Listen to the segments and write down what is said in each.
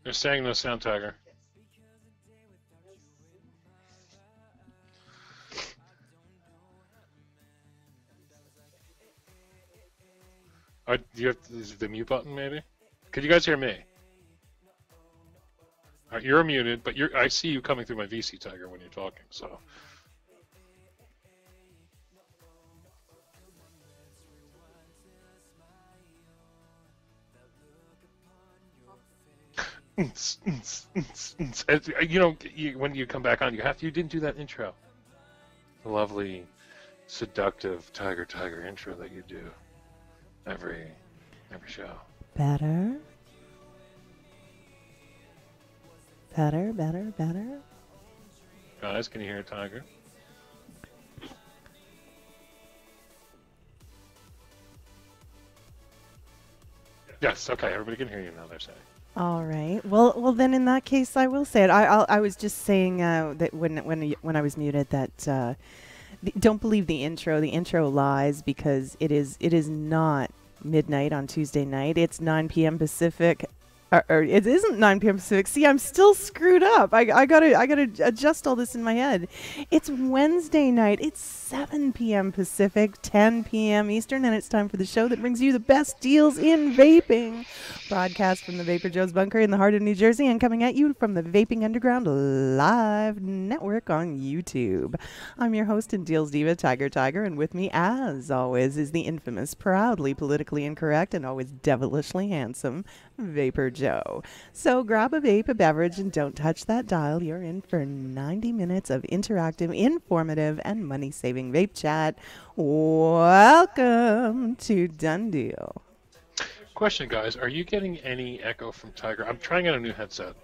They're saying no sound, Tiger. Do you have is it the mute button, maybe? Could you guys hear me? You're muted, but I see you coming through my VC, Tiger, when you're talking, so. You know, when you come back on, you didn't do that intro. The lovely, seductive TygerTyger intro that you do every show. Better. Better. Guys, can you hear Tiger? Yes, okay, everybody can hear you now, they're saying. All right. Well, then in that case, I will say it. I was just saying that when I was muted that don't believe the intro. The intro lies because it is not midnight on Tuesday night. It's 9 p.m. Pacific. Or it isn't 9 p.m. Pacific. See, I'm still screwed up. I gotta adjust all this in my head. It's Wednesday night. It's 7 p.m. Pacific, 10 p.m. Eastern, and it's time for the show that brings you the best deals in vaping. Broadcast from the VaporJoe's bunker in the heart of New Jersey, and coming at you from the Vaping Underground live network on YouTube. I'm your host and deals diva, TygerTyger, and with me, as always, is the infamous, proudly politically incorrect, and always devilishly handsome VaporJoe. So grab a vape, a beverage, and don't touch that dial. You're in for 90 minutes of interactive, informative, and money-saving vape chat. Welcome to DoneDeal. Question, guys. Are you getting any echo from Tiger? I'm trying out a new headset.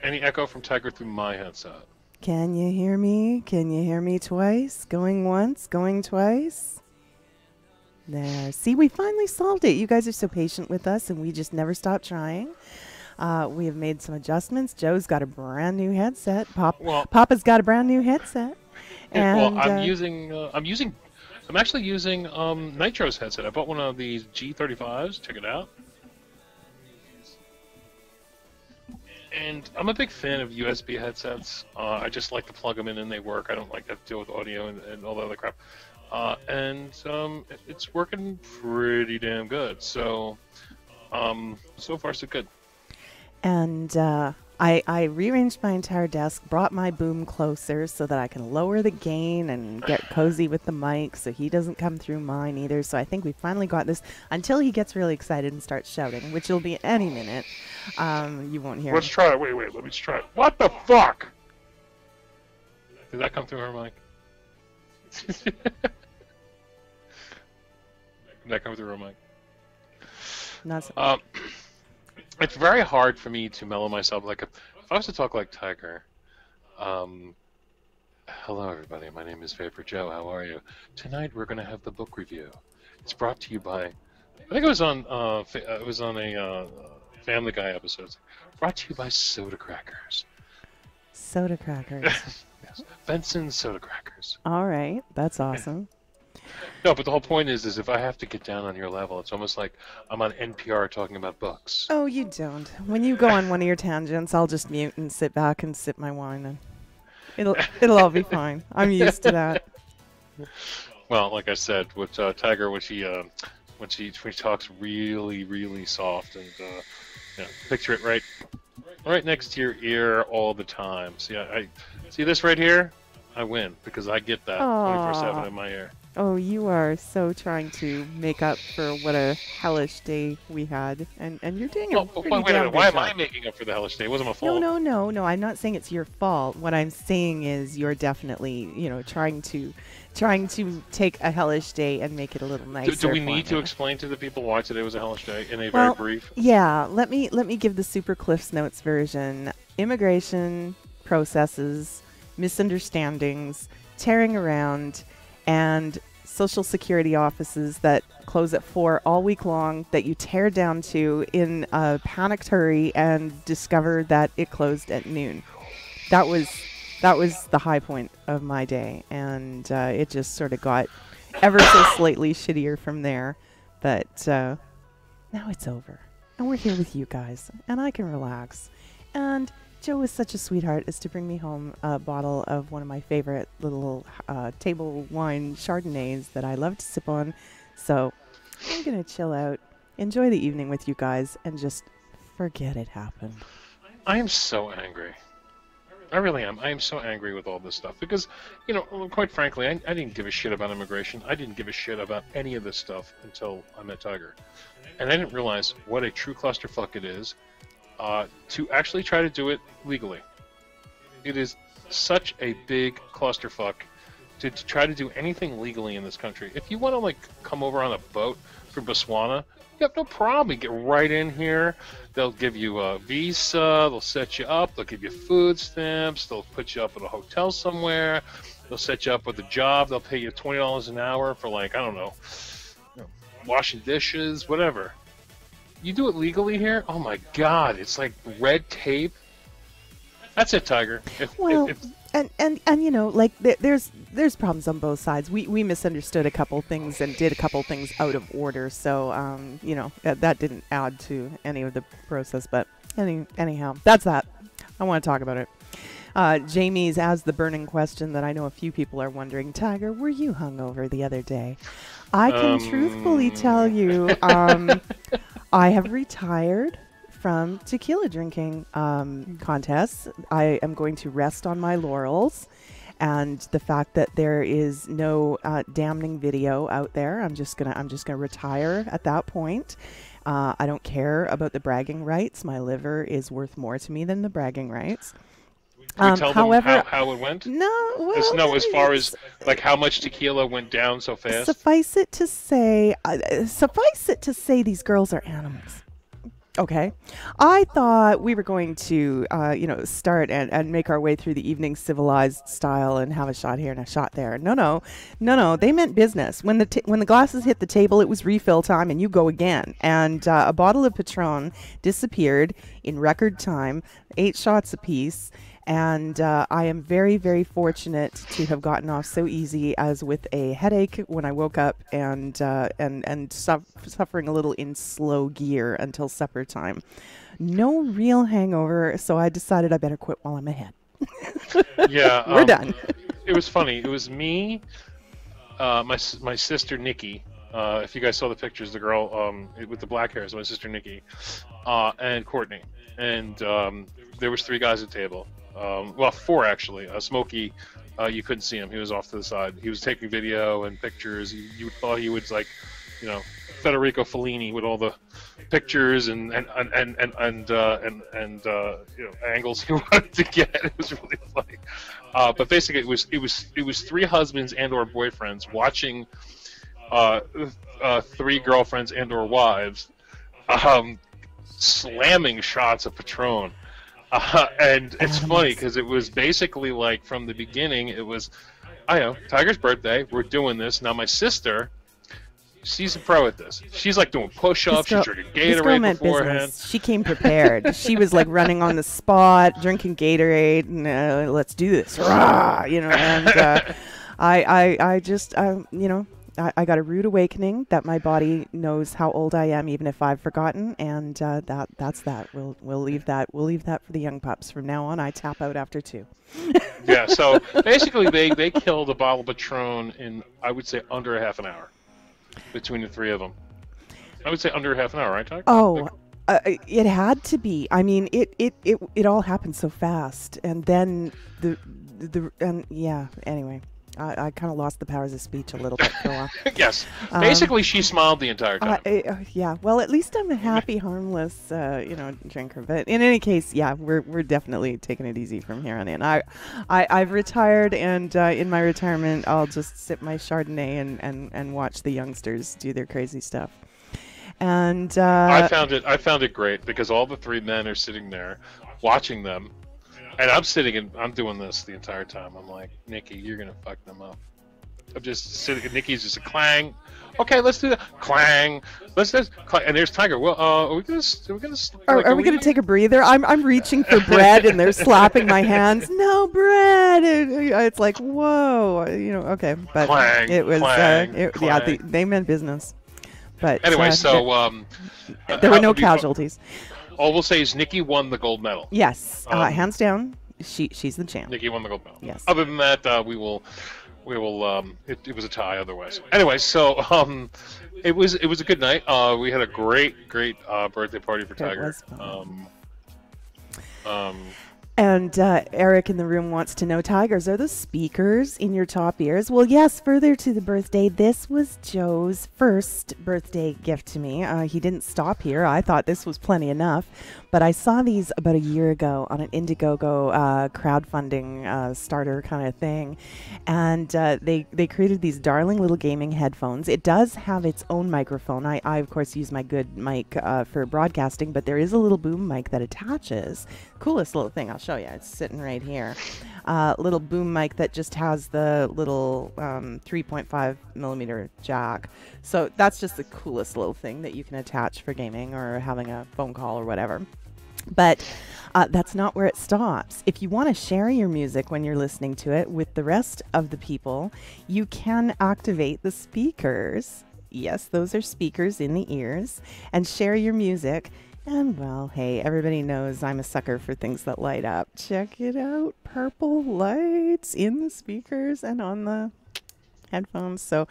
Any echo from Tiger through my headset? Can you hear me? Can you hear me twice? Going once, going twice? There. See, we finally solved it. You guys are so patient with us, and we just never stop trying. We have made some adjustments. Joe's got a brand new headset. Papa's got a brand new headset. And, well, I'm actually using Nitro's headset. I bought one of these G35s. Check it out. And I'm a big fan of USB headsets. I just like to plug them in and they work. I don't like to deal with audio and all that other crap. It's working pretty damn good. So, so far so good. And I rearranged my entire desk, brought my boom closer so that I can lower the gain and get cozy with the mic so he doesn't come through mine either. So I think we finally got this until he gets really excited and starts shouting, which will be any minute. You won't hear Let's him. try it. Wait, let me try it. What the fuck? Did that come through her mic? Did that come through her mic? Not so It's very hard for me to mellow myself. Like if I was to talk like Tiger, hello everybody, my name is VaporJoe. How are you? Tonight we're going to have the book review. It's brought to you by, I think it was on a Family Guy episode. It's brought to you by Soda Crackers. Soda Crackers. Yes, Benson's Soda Crackers. All right, that's awesome. No, but the whole point is if I have to get down on your level, it's almost like I'm on NPR talking about books. Oh, you don't. When you go on one of your tangents, I'll just mute and sit back and sip my wine, and it'll all be fine. I'm used to that. Well, like I said, with Tiger, when she talks really, really soft, and picture it right next to your ear all the time. See, I see this right here. I win because I get that 24/7 in my ear. Oh, you are so trying to make up for what a hellish day we had, and you're doing a pretty damn good job. Why am I making up for the hellish day? It wasn't my fault. No. I'm not saying it's your fault. What I'm saying is you're definitely, trying to take a hellish day and make it a little nicer. Do we need to explain to the people why today was a hellish day in a very brief? Yeah. Let me give the Super Cliffs Notes version. Immigration processes, misunderstandings, tearing around, and Social Security offices that close at 4 all week long that you tear down to in a panicked hurry and discover that it closed at noon. That was the high point of my day, and it just sort of got ever so slightly shittier from there. But now it's over. and we're here with you guys, and I can relax. And Joe is such a sweetheart as to bring me home a bottle of one of my favorite little table wine Chardonnays that I love to sip on. So I'm going to chill out, enjoy the evening with you guys, and just forget it happened. I am so angry. I really am. I am so angry with all this stuff because, you know, quite frankly, I didn't give a shit about immigration. I didn't give a shit about any of this stuff until I met Tiger. And I didn't realize what a true clusterfuck it is to actually try to do it legally. It is such a big clusterfuck to try to do anything legally in this country. If you want to, like, come over on a boat from Botswana, you have no problem. You get right in here. They'll give you a visa. They'll set you up. They'll give you food stamps. They'll put you up at a hotel somewhere. They'll set you up with a job. They'll pay you $20 an hour for, like, I don't know, washing dishes, whatever. You do it legally here? Oh my God! It's like red tape. That's it, Tiger. And you know, like there's problems on both sides. We misunderstood a couple things and did a couple things out of order. So you know, that didn't add to any of the process. But anyhow, that's that. I want to talk about it. Jamie's asked the burning question that I know a few people are wondering. Tiger, were you hungover the other day? I can truthfully tell you, I have retired from tequila drinking contests. I am going to rest on my laurels, and the fact that there is no damning video out there, I'm just gonna retire at that point. I don't care about the bragging rights. My liver is worth more to me than the bragging rights. However, them how it went? No, well, no, as far as like how much tequila went down so fast. Suffice it to say, these girls are animals. Okay, I thought we were going to, start and make our way through the evening civilized style and have a shot here and a shot there. No. They meant business. When the glasses hit the table, it was refill time, and you go again. And a bottle of Patron disappeared in record time, 8 shots apiece. And I am very, very fortunate to have gotten off so easy as with a headache when I woke up and suffering a little in slow gear until supper time. No real hangover, so I decided I better quit while I'm ahead. Yeah, we're done. It was funny. It was me, my sister Nikki. If you guys saw the pictures, the girl with the black hair is my sister Nikki, and Courtney. And there was 3 guys at the table. Well, 4 actually. Smokey, you couldn't see him. He was off to the side. He was taking video and pictures. You thought he was like, you know, Federico Fellini with all the pictures and angles he wanted to get. It was really funny. But basically, it was 3 husbands and or boyfriends watching 3 girlfriends and or wives slamming shots of Patron. And it's funny because it was basically like from the beginning, it was, I know, Tiger's birthday, we're doing this. Now my sister, she's a pro at this. She's like doing push-ups, she's drinking Gatorade beforehand. Business. She came prepared. She was like running on the spot, drinking Gatorade, and let's do this. Rah! You know, and I just, you know, I got a rude awakening that my body knows how old I am, even if I've forgotten, and that's that. We'll leave that. We'll leave that for the young pups. From now on, I tap out after 2. Yeah. So basically, they killed a bottle of Patron in, I would say, under a half an hour between the 3 of them. I would say under a half an hour, right, Tyler? Oh, it had to be. I mean, it all happened so fast, and then yeah. Anyway. I kind of lost the powers of speech a little bit for a while. Yes. Basically, she smiled the entire time. Yeah. Well, at least I'm a happy, harmless, drinker. But in any case, yeah, we're definitely taking it easy from here on in. I've retired, and in my retirement, I'll just sip my Chardonnay and watch the youngsters do their crazy stuff. And I found it great because all the 3 men are sitting there watching them. And I'm sitting and I'm doing this the entire time. I'm like, Nikki, you're gonna fuck them up. I'm just sitting. And Nikki's just a clang. Okay, let's do that. Clang. Let's just clang. And there's Tiger. Well, are we gonna take a breather? I'm reaching for bread and they're slapping my hands. No bread. It's like whoa. You know. Okay, but clang, it was. Clang, yeah, they meant business. But Anyway, so there were no casualties. All we'll say is Nikki won the gold medal. Yes, hands down, she's the champ. Nikki won the gold medal. Yes. Other than that, we will. It was a tie otherwise. Anyway, so it was a good night. We had a great birthday party for Tiger. It was fun. And Eric in the room wants to know, Tigers, are the speakers in your top ears? Well, yes, further to the birthday, this was Joe's first birthday gift to me. He didn't stop here. I thought this was plenty enough. But I saw these about a year ago on an Indiegogo crowdfunding starter kind of thing. And they created these darling little gaming headphones. It does have its own microphone. I of course, use my good mic for broadcasting, but there is a little boom mic that attaches. Coolest little thing. I'll show you. It's sitting right here. Little boom mic that just has the little 3.5 millimeter jack. So that's just the coolest little thing that you can attach for gaming or having a phone call or whatever. But that's not where it stops. If you want to share your music when you're listening to it with the rest of the people, you can activate the speakers. Yes, those are speakers in the ears, and share your music. And, well, hey, everybody knows I'm a sucker for things that light up. Check it out. Purple lights in the speakers and on the headphones. So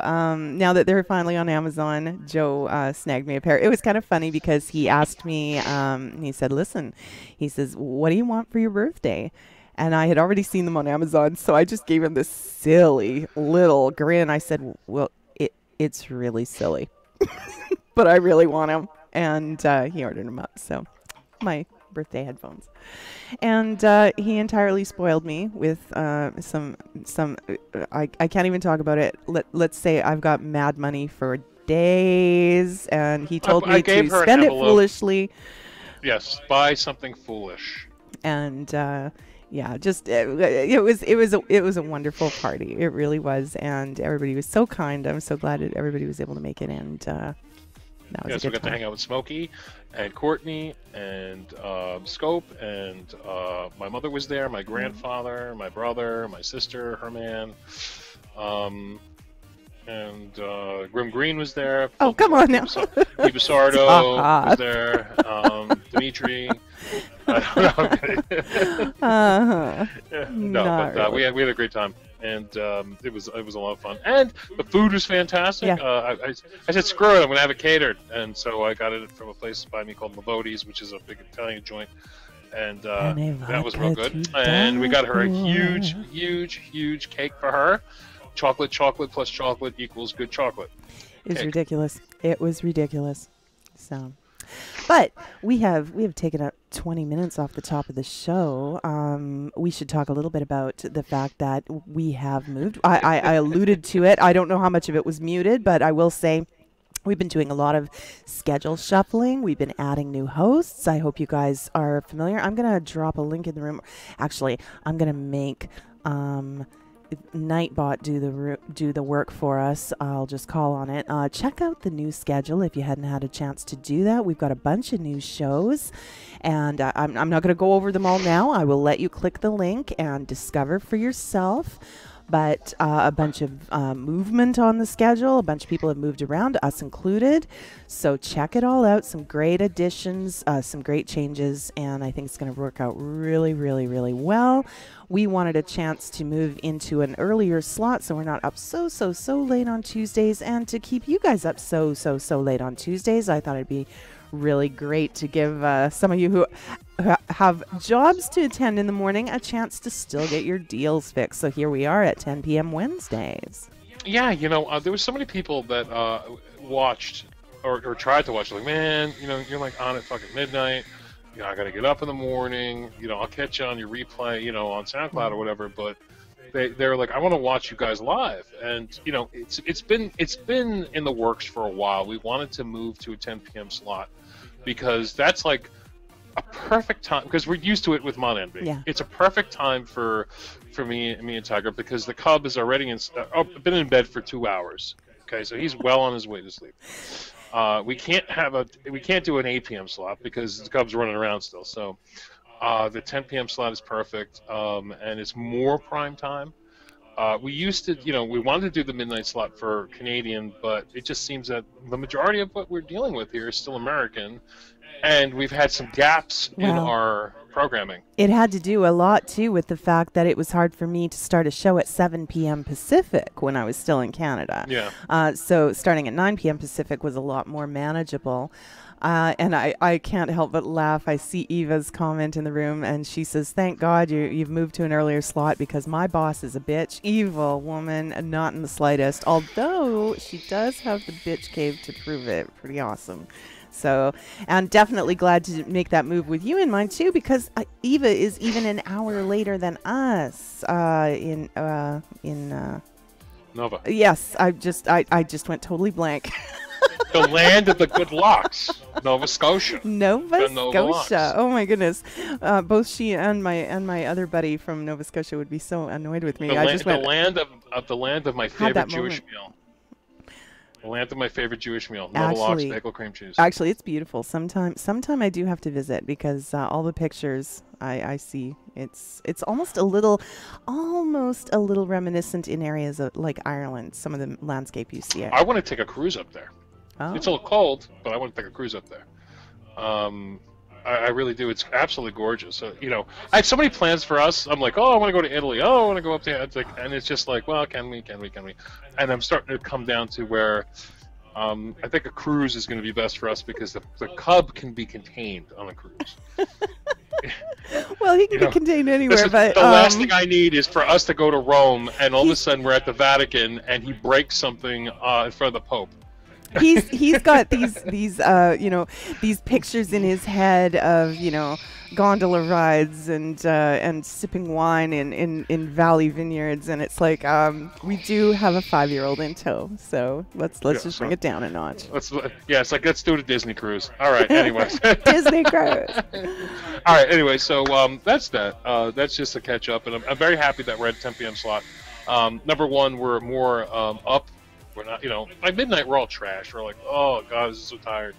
now that they're finally on Amazon, Joe snagged me a pair. It was kind of funny because he asked me, he said, listen, he says, what do you want for your birthday? And I had already seen them on Amazon, so I just gave him this silly little grin. I said, well, it's really silly, but I really want them. And he ordered them up. So my birthday headphones. And he entirely spoiled me with some I can't even talk about it. Let's say I've got mad money for days, and he told me to spend it foolishly. Yes, buy something foolish. And yeah, just it was a wonderful party. It really was, and everybody was so kind. I'm so glad that everybody was able to make it, and yes, we got to hang out with Smokey and Courtney and Scope, and my mother was there, my grandfather, my brother, my sister, her man, and Grim Green was there. Oh, come on now. Basardo was there. Dimitri. I don't know. No, but we had a great time. And it was a lot of fun, and the food was fantastic. Yeah. I said, screw it, I'm gonna have it catered, and so I got it from a place by me called Mavodi's, which is a big Italian joint, and that was real good. And we got her a huge cake for her. Chocolate plus chocolate equals good chocolate. It was ridiculous. It was ridiculous. So. But we have taken up 20 minutes off the top of the show. We should talk a little bit about the fact that we have moved. I alluded to it. I don't know how much of it was muted, but I will say we've been doing a lot of schedule shuffling. We've been adding new hosts. I hope you guys are familiar. I'm going to drop a link in the room. Actually, I'm going to make Nightbot do the work for us. I'll just call on it. Check out the new schedule if you hadn't had a chance to do that. We've got a bunch of new shows, and I'm not going to go over them all now. I will let you click the link and discover for yourself. But a bunch of movement on the schedule. A bunch of people have moved around, us included. So check it all out. Some great additions, some great changes, and I think it's going to work out really, really, really well. We wanted a chance to move into an earlier slot, so we're not up so late on Tuesdays, and to keep you guys up so late on Tuesdays. I thought it'd be really great to give some of you who have jobs to attend in the morning a chance to still get your deals fixed. So here we are at 10 p.m. Wednesdays. Yeah, there was so many people that watched or tried to watch. Like, man, you're like on at fucking midnight. I got to get up in the morning. I'll catch you on your replay, on SoundCloud or whatever. But they're like, I want to watch you guys live. And it's been in the works for a while. We wanted to move to a 10 p.m. slot because that's like a perfect time, because we're used to it with Mon Envy. Yeah. It's a perfect time for me and Tiger, because the cub is already been in bed for 2 hours. Okay, so he's well on his way to sleep. We can't do an 8 p.m. slot because the cub's running around still. So the 10 p.m. slot is perfect, and it's more prime time. We used to, we wanted to do the midnight slot for Canadian, but it just seems that the majority of what we're dealing with here is still American, and we've had some gaps in our programming. It had to do a lot, too, with the fact that it was hard for me to start a show at 7 p.m. Pacific when I was still in Canada. Yeah. So starting at 9 p.m. Pacific was a lot more manageable. And I can't help but laugh. I see Eva's comment in the room, and she says, "Thank God you've moved to an earlier slot because my boss is a bitch." Evil woman, not in the slightest. Although she does have the bitch cave to prove it. Pretty awesome. So, and definitely glad to make that move with you in mind too, because Eva is even an hour later than us in Nova. Yes, I just went totally blank. The land of the good locks, Nova Scotia. Nova Scotia. Oh my goodness! Both she and my other buddy from Nova Scotia would be so annoyed with me. The land of my favorite Jewish meal. The land of my favorite Jewish meal. Nova Lox bagel cream cheese. Actually, it's beautiful. Sometime I do have to visit because all the pictures I see, it's almost a little reminiscent in areas of like Ireland. Some of the landscape you see. I want to take a cruise up there. Oh. It's a little cold, but I want to take a cruise up there. I really do. It's absolutely gorgeous. So, I had so many plans for us. I'm like, oh, I want to go to Italy. Oh, I want to go up there. It's like, and it's just like, well, can we? And I'm starting to come down to where I think a cruise is going to be best for us because the cub can be contained on a cruise. Well, he can be contained anywhere. But the last thing I need is for us to go to Rome, and all of a sudden we're at the Vatican, and he breaks something in front of the Pope. He's got these pictures in his head of gondola rides and sipping wine in valley vineyards, and it's like we do have a 5-year-old in tow, so let's just bring it down a notch. It's like let's do it a Disney cruise. All right, anyways. Disney cruise. All right, anyway, so that's that. That's just a catch up, and I'm very happy that we're at 10 p.m. slot. Number one, we're more up. We're not, by midnight we're all trashed. We're like, oh god, this is so tired.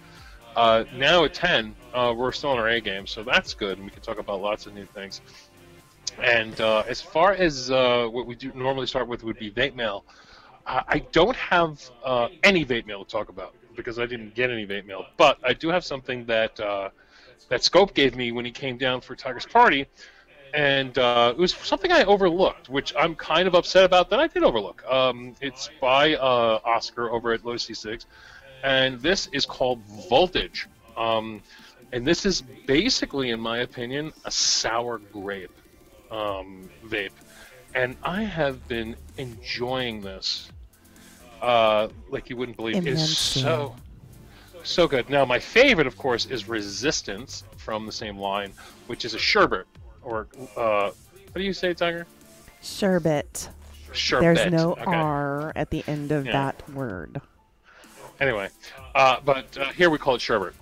Now at 10, we're still in our A game, so that's good, and we can talk about lots of new things. And as far as what we do normally start with would be vape mail. I don't have any vape mail to talk about because I didn't get any vape mail, but I do have something that that Scope gave me when he came down for Tiger's party. And it was something I overlooked, which I'm kind of upset about that I did overlook. It's by Oscar over at Lotus e-cig, and this is called Voltage. And this is basically, in my opinion, a sour grape vape. And I have been enjoying this like you wouldn't believe. Immensely. It's so good. Now, my favorite, of course, is Resistance from the same line, which is a sherbet. Or, what do you say, Tiger? Sherbet. Sherbet. There's no okay. R at the end of that word. Anyway, but here we call it sherbet.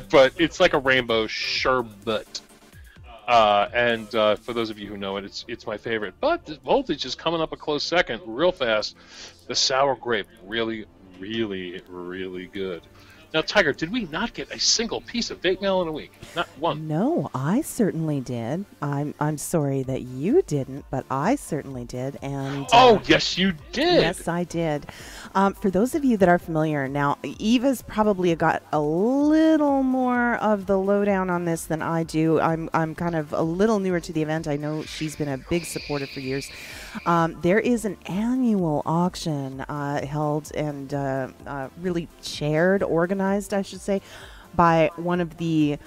But it's like a rainbow sherbet. And for those of you who know it, it's my favorite. But the Voltage is coming up a close second, real fast. The sour grape, really, really, really good. Now, Tiger, did we not get a single piece of vape mail in a week? Not one. No, I certainly did. I'm sorry that you didn't, but I certainly did. And yes, you did. Yes, I did. For those of you that are familiar, now Eva's probably got a little more of the lowdown on this than I do. I'm kind of a little newer to the event. I know she's been a big supporter for years. There is an annual auction held and really organized, I should say, by one of the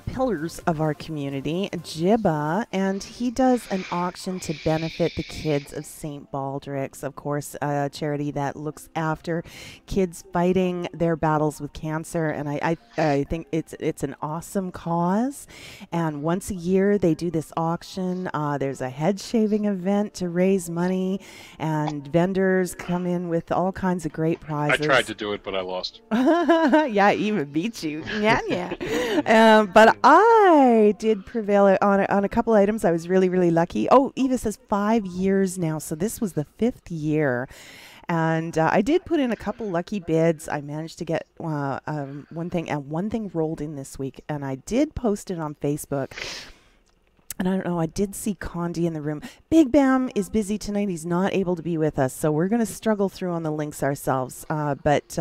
pillars of our community, Jibba, and he does an auction to benefit the kids of St. Baldrick's, of course, a charity that looks after kids fighting their battles with cancer, and I think it's an awesome cause. And once a year they do this auction. There's a head shaving event to raise money, and vendors come in with all kinds of great prizes. I tried to do it, but I lost. Yeah, Eva beat you. Yeah. But I did prevail on a couple items. I was really, really lucky. Oh, Eva says 5 years now, so this was the 5th year. And I did put in a couple lucky bids. I managed to get one thing, and one thing rolled in this week, and I did post it on Facebook. And I don't know, I did see Condi in the room. Big Bam is busy tonight. He's not able to be with us, so we're going to struggle through on the links ourselves. But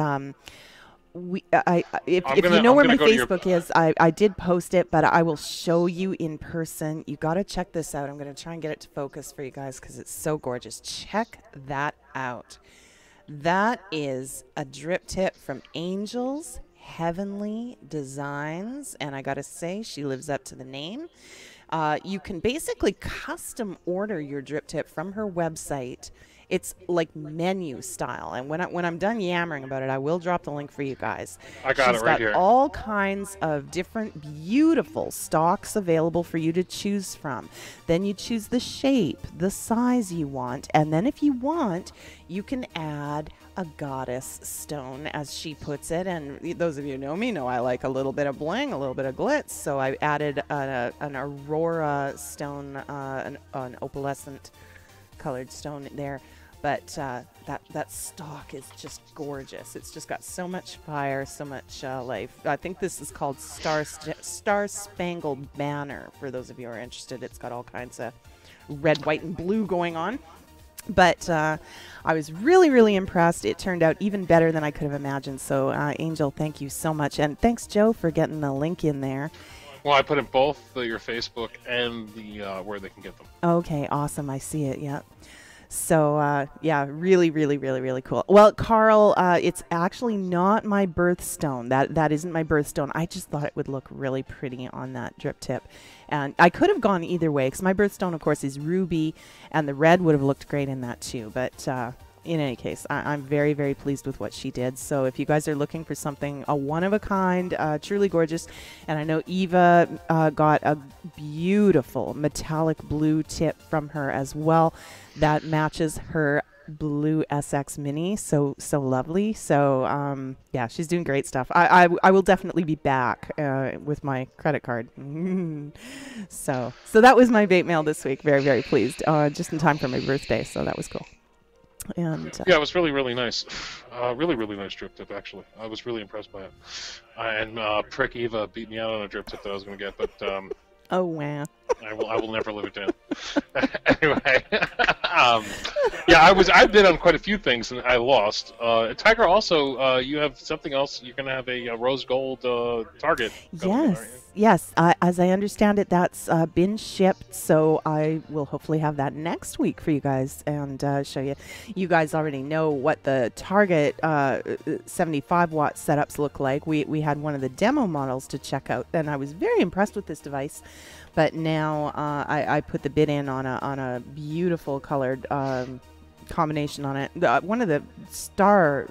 if you know where my Facebook is, I did post it, but I will show you in person. You got to check this out. I'm going to try and get it to focus for you guys because it's so gorgeous. Check that out. That is a drip tip from Angel's Heavenly Designs, and I got to say, she lives up to the name. You can basically custom order your drip tip from her website. It's like menu style, and when I'm done yammering about it, I will drop the link for you guys. I got it right here. She's got all kinds of different beautiful stocks available for you to choose from. Then you choose the shape, the size you want, and then if you want, you can add a goddess stone, as she puts it. And those of you who know me know I like a little bit of bling, a little bit of glitz, so I added an aurora stone, an opalescent colored stone there. But that stock is just gorgeous. It's just got so much fire, so much life. I think this is called Star Spangled Banner, for those of you who are interested. It's got all kinds of red, white, and blue going on. But I was really, really impressed. It turned out even better than I could have imagined. So, Angel, thank you so much. And thanks, Joe, for getting the link in there. Well, I put in both your Facebook and the where they can get them. Okay, awesome. I see it, yeah. So, yeah, really, really, really, really cool. Well, Carl, it's actually not my birthstone. That isn't my birthstone. I just thought it would look really pretty on that drip tip. And I could have gone either way, because my birthstone, of course, is ruby, and the red would have looked great in that too. But in any case, I'm very, very pleased with what she did. So if you guys are looking for something, a one-of-a-kind, truly gorgeous, and I know Eva got a beautiful metallic blue tip from her as well that matches her blue SX Mini, so lovely. So yeah, she's doing great stuff. I will definitely be back with my credit card. so that was my vape mail this week. Very, very pleased. Just in time for my birthday, so that was cool. And yeah, it was really, really nice. Really, really nice drip tip, actually. I was really impressed by it. And Prick Eva beat me out on a drip tip that I was going to get, but oh wow. I will never live it down. Anyway, yeah, I've bid on quite a few things and I lost. Tiger, also, you have something else. You're going to have a rose gold target. Yes. As I understand it, that's been shipped, so I will hopefully have that next week for you guys and show you. You guys already know what the Target 75-watt setups look like. We had one of the demo models to check out, and I was very impressed with this device. But now I put the bid in on a beautiful colored combination on it. One of the star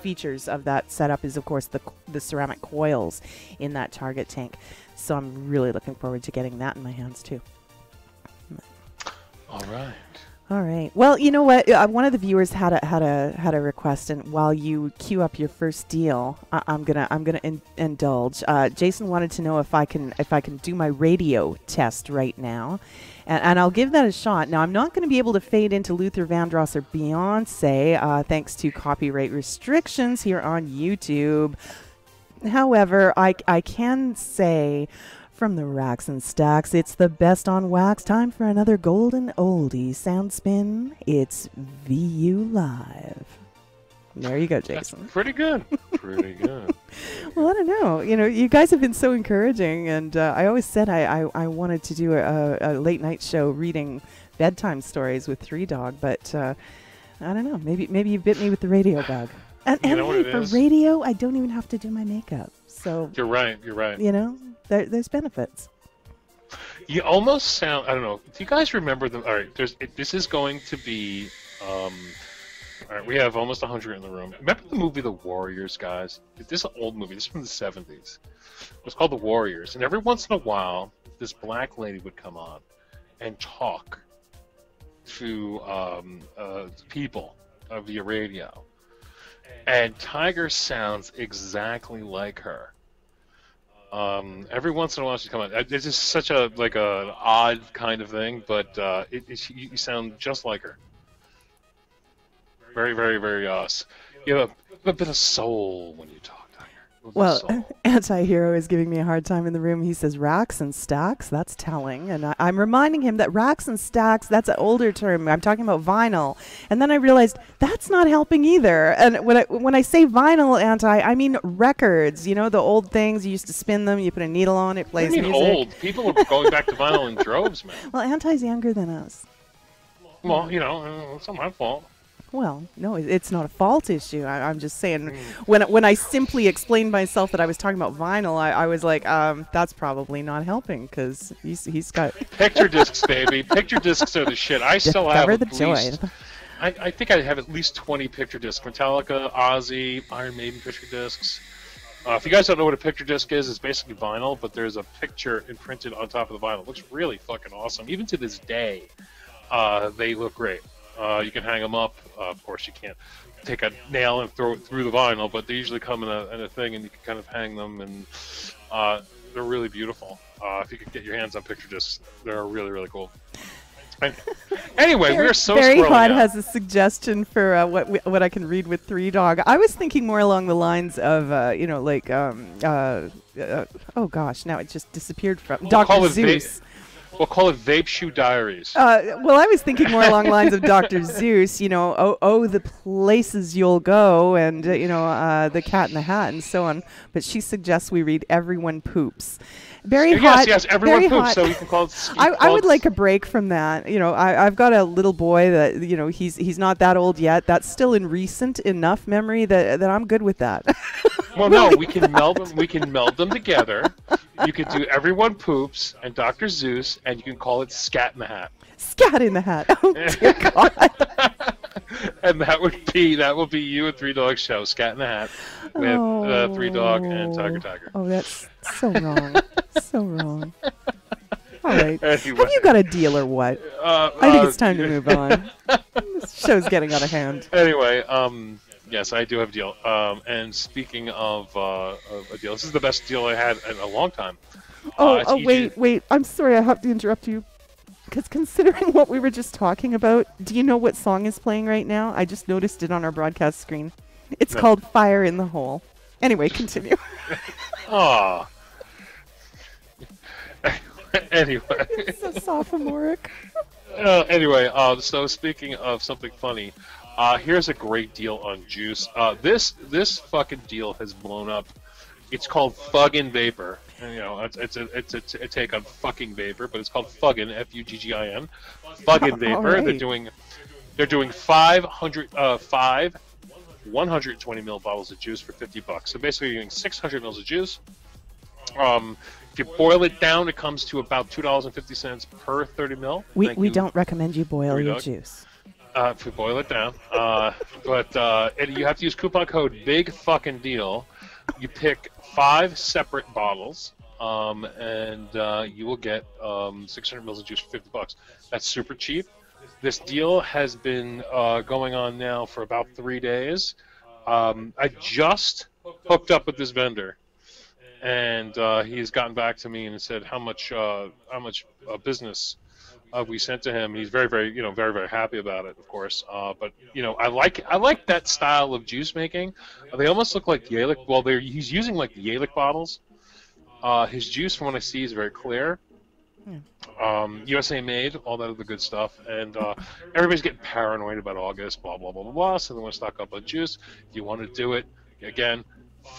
features of that setup is, of course, the ceramic coils in that Target tank. So I'm really looking forward to getting that in my hands too. All right. All right. Well, you know what? One of the viewers had a request, and while you queue up your first deal, I'm gonna indulge. Jason wanted to know if I can do my radio test right now, and I'll give that a shot. Now, I'm not going to be able to fade into Luther Vandross or Beyonce, thanks to copyright restrictions here on YouTube. However, I can say, from the racks and stacks, it's the best on wax. Time for another golden oldie sound spin. It's VU Live. There you go, Jason. That's pretty good. Pretty good. Well, I don't know. You know, you guys have been so encouraging, and I always said I wanted to do a late night show reading bedtime stories with Three Dog, but I don't know. Maybe you bit me with the radio bug. And hey, for radio, I don't even have to do my makeup. So You're right. You know, there's benefits. You almost sound, I don't know, do you guys remember them? All right, this is going to be, all right, we have almost 100 in the room. Remember the movie The Warriors, guys? This is an old movie. This is from the 70s. It was called The Warriors. And every once in a while, this black lady would come on and talk to people via radio. And Tiger sounds exactly like her. Every once in a while she's come on. It's just such an odd kind of thing, but you sound just like her. Very, very, very us. You have a bit of soul when you talk, Tiger. with Well, his soul. Anti-Hero is giving me a hard time in the room. He says racks and stacks. That's telling. And I'm reminding him that racks and stacks, that's an older term. I'm talking about vinyl. And then I realized that's not helping either. And when I say vinyl, I mean records. You know, the old things. You used to spin them. You put a needle on it, plays What do you mean music. old? People are going back to vinyl in droves, man. Well, Anti's younger than us. Well, you know, it's not my fault. Well, no, it's not a fault issue. I'm just saying, when I simply explained myself that I was talking about vinyl, I was like, that's probably not helping because he's got Picture discs, baby. Picture discs are the shit. I still have discover the at joy. least, I think I have at least 20 picture discs. Metallica, Ozzy, Iron Maiden picture discs. If you guys don't know what a picture disc is, it's basically vinyl, but there's a picture imprinted on top of the vinyl. It looks really fucking awesome. Even to this day, they look great. You can hang them up. Of course, you can't take a nail and throw it through the vinyl, but they usually come in a thing, and you can kind of hang them, and they're really beautiful. If you could get your hands on picture discs, they're really, really cool. Anyway, we're so Very squirrely Hot now. has a suggestion for what I can read with Three Dog. I was thinking more along the lines of oh gosh, now it just disappeared from Dr. Zeus. We'll call it Vape Shoe Diaries. Well, I was thinking more along the lines of Dr. Zeus, you know, oh, the places you'll go, and, the Cat in the Hat, and so on. But she suggests we read Everyone Poops. Very hot. Yes, everyone very poops, hot. so we can call it... I would like a break from that. You know, I've got a little boy that, he's not that old yet. That's still in recent enough memory that I'm good with that. Well, no, we can meld them. We can meld them together. You could do Everyone Poops and Dr. Zeus, and you can call it Scat in the Hat. Scat in the Hat. Oh dear God. And that will be you and Three Dog show, Scat in the Hat, with Three Dog and TygerTyger. Oh, that's so wrong. So wrong. All right. Anyway. Have you got a deal or what? I think it's time to move on. This show's getting out of hand. Anyway, yes, I do have a deal. And speaking of a deal, this is the best deal I had in a long time. Wait. I'm sorry, I have to interrupt you. Because considering what we were just talking about, do you know what song is playing right now? I just noticed it on our broadcast screen. It's called Fire in the Hole. Anyway, continue. Aw. Anyway. So sophomoric. Anyway, so speaking of something funny, here's a great deal on juice. This fucking deal has blown up. It's called Fuggin' Vapor. And, it's a take on fucking vapor, but it's called Fuggin', F-U-G-G-I-N. Fuggin' Vapor. Right. They're doing five 120 ml bottles of juice for $50. So basically, you're getting 600 mils of juice. If you boil it down, it comes to about $2.50 per 30 mil. We don't recommend you boil your juice. If you boil it down, and you have to use coupon code BIGFUCKINGDEAL. You pick 5 separate bottles, and you will get 600 mils of juice for $50. That's super cheap. This deal has been going on now for about 3 days. I just hooked up with this vendor, and he's gotten back to me and said how much business we sent to him. He's very, very, very, very happy about it, of course. But I like that style of juice making. They almost look like Yalick. Well, he's using like the Yalick bottles. His juice, from what I see, is very clear. USA made, all that other good stuff, and everybody's getting paranoid about August, blah blah blah blah blah. So they want to stock up on juice. If you want to do it, again,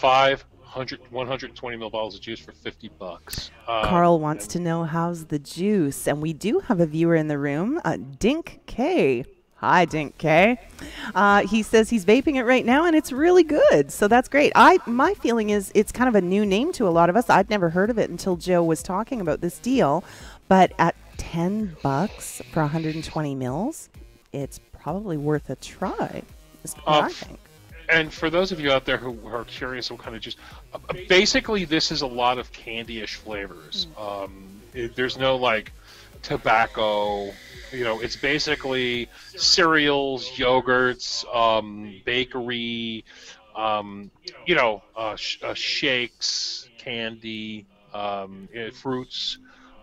120 ml bottles of juice for $50. Carl wants to know how's the juice, and we do have a viewer in the room, Dink K. Hi, Dink K. He says he's vaping it right now, and it's really good. So that's great. My feeling is it's kind of a new name to a lot of us. I'd never heard of it until Joe was talking about this deal. But at $10 for 120 mils, it's probably worth a try. Is what I think. And for those of you out there who are curious what kind of juice, basically this is a lot of candy-ish flavors. There's no like tobacco. It's basically cereals, yogurts, bakery, shakes, candy, fruits.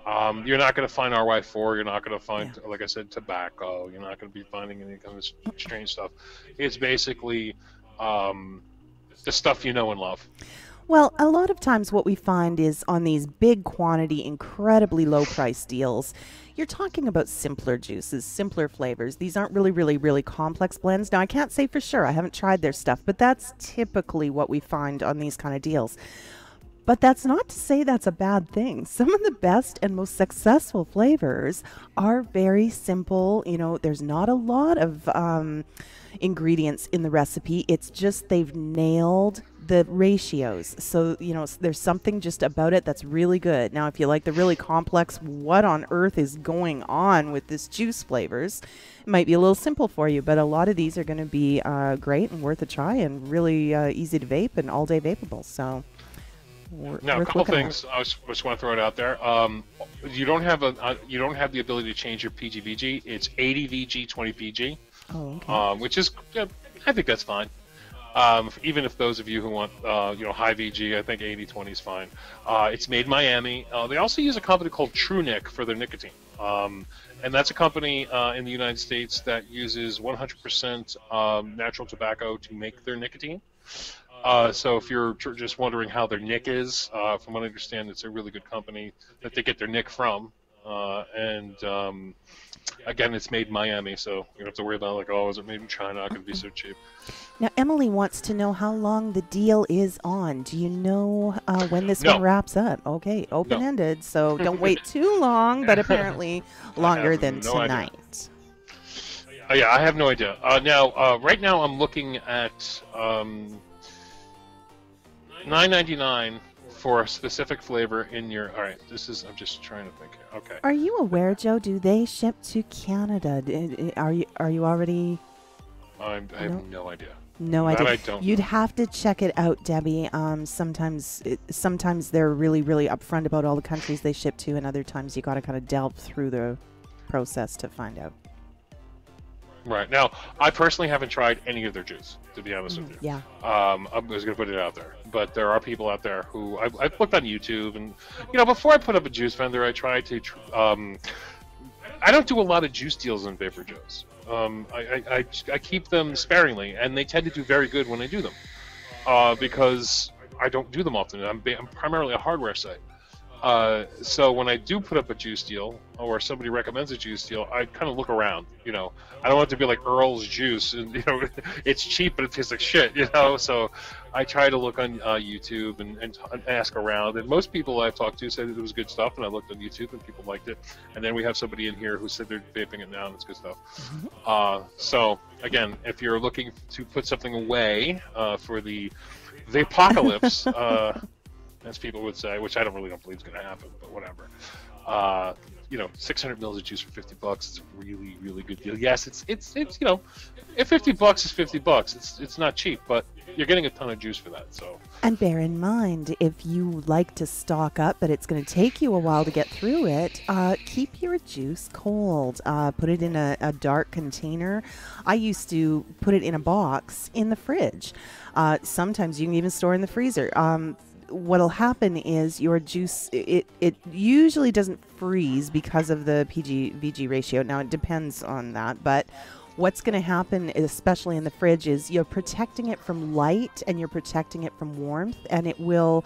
You're not going to find RY4. You're not going to find, like I said, tobacco. You're not going to be finding any kind of strange stuff. It's basically the stuff you know and love. Well, a lot of times what we find is on these big quantity, incredibly low price deals, you're talking about simpler juices, simpler flavors. These aren't really, really, really complex blends. Now, I can't say for sure. I haven't tried their stuff, but that's typically what we find on these kind of deals. But that's not to say that's a bad thing. Some of the best and most successful flavors are very simple. You know, there's not a lot of ingredients in the recipe. It's just they've nailed the ratios. So, you know, there's something just about it that's really good. Now, if you like the really complex, what on earth is going on with this juice flavors, it might be a little simple for you, but a lot of these are going to be great and worth a try and really easy to vape and all day vapable. So. Now, a couple things I just want to throw it out there. You don't have the ability to change your PG/VG. It's 80 VG, 20 PG, which is, I think that's fine. Even if those of you who want high VG, I think 80/20 is fine. It's made in Miami. They also use a company called TrueNick for their nicotine, and that's a company in the United States that uses 100% natural tobacco to make their nicotine. So if you're just wondering how their nick is, from what I understand, it's a really good company that they get their nick from. Again, it's made in Miami, so you don't have to worry about like, oh, is it made in China? Not going to be so cheap. Now, Emily wants to know how long the deal is on. Do you know when this one wraps up? Okay, open-ended, so don't wait too long, but apparently longer than tonight. Yeah, I have no idea. Right now I'm looking at $9.99 for a specific flavor in your. All right, I'm just trying to think here. Okay. Are you aware, Joe? Do they ship to Canada? Are you already? I have no idea. No idea. I don't. You'd have to check it out, Debbie. Sometimes they're really, really upfront about all the countries they ship to, and other times you got to kind of delve through the process to find out. Right. Now, I personally haven't tried any of their juice, to be honest with you. Yeah. I'm just going to put it out there. But there are people out there who I've looked on YouTube, and, before I put up a juice vendor, I try to, I don't do a lot of juice deals on VaporJoes. I keep them sparingly, and they tend to do very good when I do them, because I don't do them often. I'm primarily a hardware site. So when I do put up a juice deal, or somebody recommends a juice deal, I kind of look around. I don't want it to be like Earl's juice, and it's cheap but it tastes like shit. So I try to look on YouTube and ask around. And most people I've talked to said that it was good stuff, and I looked on YouTube and people liked it. And then we have somebody in here who said they're vaping it now, and it's good stuff. So again, if you're looking to put something away for the apocalypse. As people would say, which I don't believe is going to happen, but whatever. 600 mils of juice for $50 is a really, really good deal. Yes, it's if $50 is $50, it's not cheap, but you're getting a ton of juice for that. So. And bear in mind, if you like to stock up, but it's going to take you a while to get through it, keep your juice cold. Put it in a dark container. I used to put it in a box in the fridge. Sometimes you can even store in the freezer. What'll happen is your juice, it usually doesn't freeze because of the PG/VG ratio. Now, it depends on that, but what's going to happen, especially in the fridge, is you're protecting it from light and you're protecting it from warmth, and it will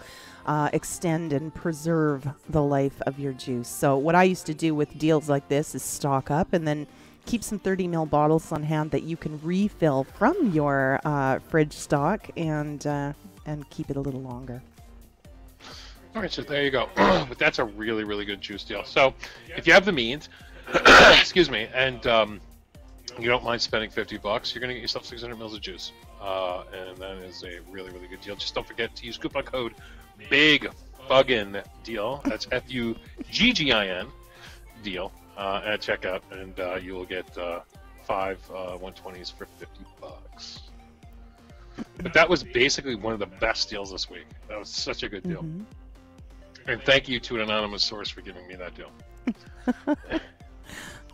extend and preserve the life of your juice. So what I used to do with deals like this is stock up and then keep some 30 ml bottles on hand that you can refill from your fridge stock and keep it a little longer. All right, so there you go. But that's a really, really good juice deal. So if you have the means, excuse me, and you don't mind spending $50, you're going to get yourself 600 mils of juice. And that is a really, really good deal. Just don't forget to use coupon code BIGFUGGIN deal. That's FUGGIN deal at checkout, and you will get 5 120s for $50. But that was basically one of the best deals this week. That was such a good deal. Mm-hmm. And thank you to an anonymous source for giving me that deal.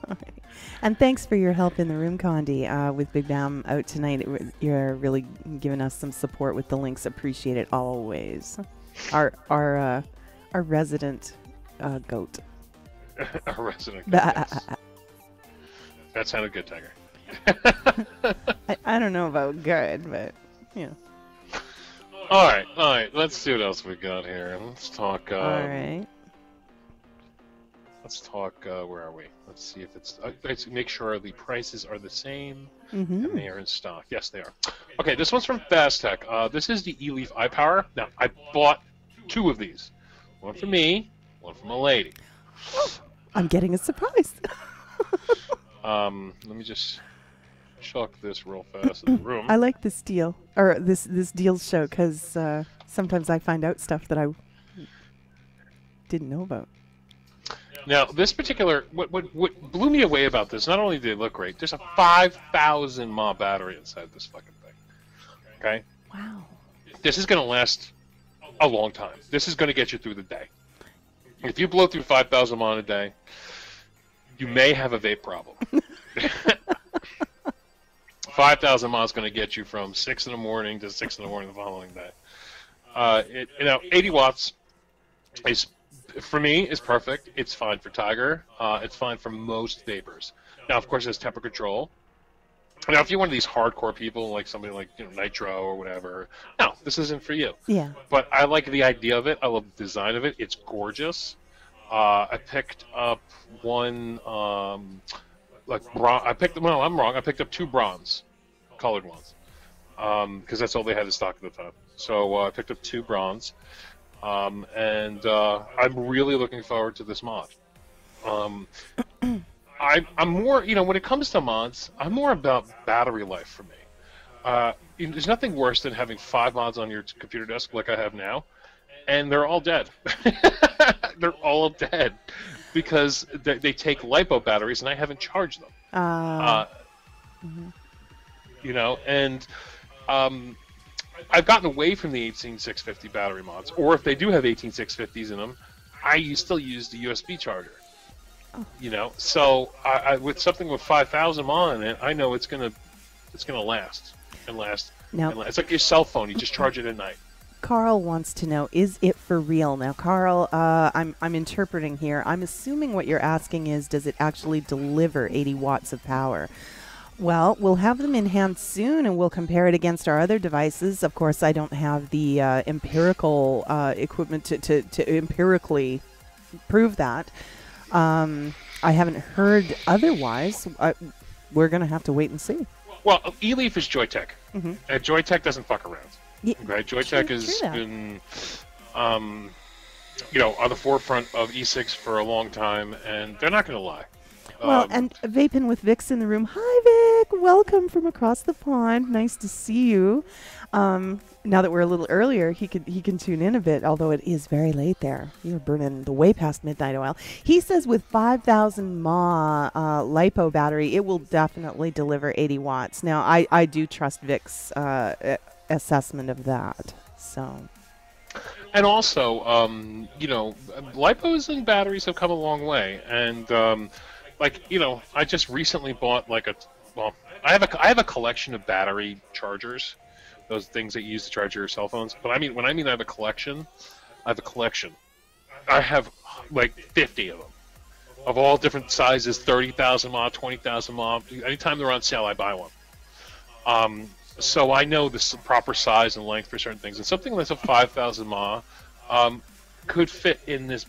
Right. And thanks for your help in the room, Condi, with Big Bam out tonight. You're really giving us some support with the links. Appreciate it always. Our resident goat. Our resident goat, yes. That sounded good, Tiger. I don't know about good, but, All right. Let's see what else we got here. Let's talk. All right. Let's talk. Where are we? Let's see if it's. Let's make sure the prices are the same Mm-hmm. and they are in stock. Yes, they are. Okay, this one's from Fastech. This is the eLeaf iPower. Now, I bought 2 of these. One for me, one for my lady. I'm getting a surprise. Let me just chuck this real fast in the room. I like this deal, or this deal show, because sometimes I find out stuff that I didn't know about. Now, this particular, what blew me away about this, not only did it look great, there's a 5,000 mAh battery inside this fucking thing. Okay? Wow. This is going to last a long time. This is going to get you through the day. If you blow through 5,000 mAh in a day, you may have a vape problem. 5,000 mAh is going to get you from 6 in the morning to 6 in the morning the following day. 80 watts is, for me, is perfect. It's fine for Tiger. It's fine for most vapors. Now, of course, it has temper control. Now, if you're one of these hardcore people, like somebody like Nitro or whatever, no, this isn't for you. Yeah. But I like the idea of it. I love the design of it. It's gorgeous. I picked up one, I'm wrong. I picked up 2 bronze colored ones because that's all they had in stock at the time. So I picked up 2 bronze. And I'm really looking forward to this mod. I'm more, when it comes to mods, I'm more about battery life for me. There's nothing worse than having 5 mods on your computer desk like I have now, and they're all dead. They're all dead because they take LiPo batteries, and I haven't charged them. Mm-hmm. And I've gotten away from the 18650 battery mods, or if they do have 18650s in them, I still use the USB charger. Oh. So I with something with 5,000 mAh in it, I know it's gonna last and last. Now, and last. It's like your cell phone; you just charge it at night. Carl wants to know: is it for real? Now, Carl, I'm interpreting here. I'm assuming what you're asking is, does it actually deliver 80 watts of power? Well, we'll have them in hand soon, and we'll compare it against our other devices. Of course, I don't have the empirical equipment to empirically prove that. I haven't heard otherwise. We're going to have to wait and see. Well, eLeaf is Joytech. Mm-hmm. And Joytech doesn't fuck around. Yeah, okay? Joytech has been, on the forefront of e-cigs for a long time, and they're not going to lie. Well, and Vaping with Vic's in the room. Hi, Vic. Welcome from across the pond. Nice to see you. Now that we're a little earlier, he can tune in a bit, although it is very late there. You're burning the way past midnight oil. He says with 5,000 mAh LiPo battery, it will definitely deliver 80 watts. Now, I do trust Vic's assessment of that. So. And also, LiPos and batteries have come a long way, and I just recently bought I have a collection of battery chargers, those things that you use to charge your cell phones. But when I mean I have a collection, I have like 50 of them, of all different sizes, 30,000 mAh, 20,000 mAh. Anytime they're on sale, I buy one. So I know the proper size and length for certain things, and something that's a 5,000 mAh could fit in this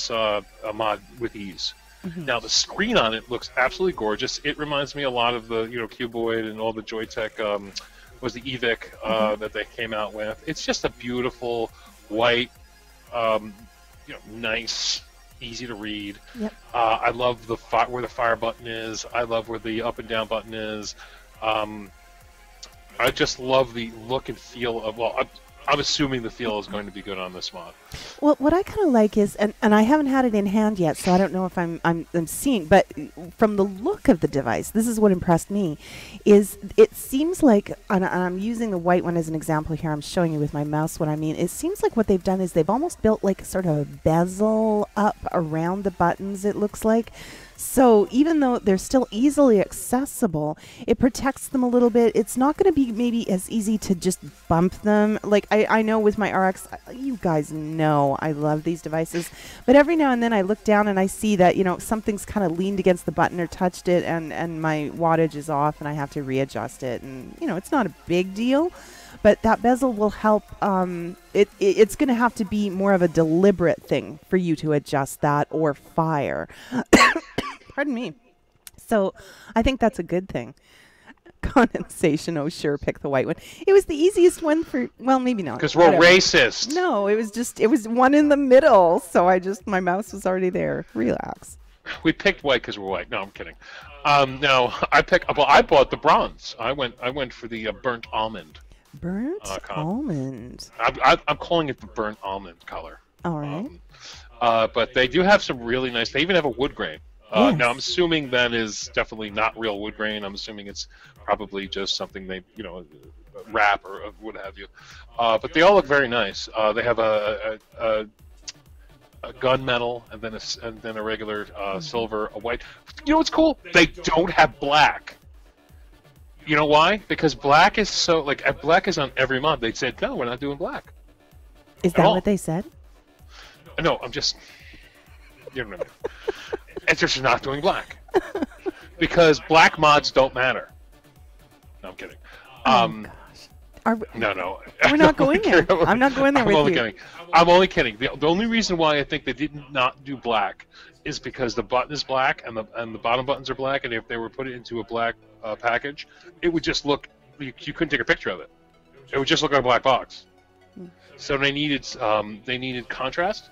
mod with ease. Mm-hmm. Now the screen on it looks absolutely gorgeous. It reminds me a lot of the Cuboid and all the Joytech was the EVIC that they came out with. It's just a beautiful white, nice, easy to read. Yep. I love where the fire button is. I love where the up and down button is. I just love the look and feel of. I'm assuming the feel is going to be good on this mod. Well, what I kind of like is, and I haven't had it in hand yet, so I don't know if I'm seeing, but from the look of the device, this is what impressed me, is it seems like, and I'm using the white one as an example here, I'm showing you with my mouse what I mean, it seems like what they've done is they've almost built like sort of a bezel up around the buttons, it looks like. So even though they're still easily accessible, it protects them a little bit. It's not going to be maybe as easy to just bump them. Like I know with my RX, you guys know I love these devices. But every now and then I look down and I see that, something's kind of leaned against the button or touched it and my wattage is off and I have to readjust it. And, it's not a big deal. but that bezel will help. It's going to have to be more of a deliberate thing for you to adjust that or fire. Pardon me. So I think that's a good thing. Condensation, oh sure, pick the white one. It was the easiest one for, well, maybe not. Because we're racist. No, it was one in the middle, so my mouse was already there. Relax. We picked white because we're white. No, I'm kidding. No, I bought the bronze. I went for the burnt almond. Burnt almond. I'm calling it the burnt almond color. All right. But they do have some really nice. They even have a wood grain. Yes. Now I'm assuming that is definitely not real wood grain. I'm assuming it's probably just something they, wrap or what have you. But they all look very nice. They have a gunmetal and then a regular silver, a white. You know what's cool? They don't have black. You know why? Because black is black is on every mod. They said no, we're not doing black. Is that what they said? No, I'm just. You know. It's just not doing black because black mods don't matter. No, I'm kidding. No. We're not going there. I'm not going there with you. Kidding. I'm only kidding. The only reason why I think they did not do black is because the button is black and the bottom buttons are black, and if they were put it into a black package, it would just look. You couldn't take a picture of it. It would just look like a black box. So they needed contrast.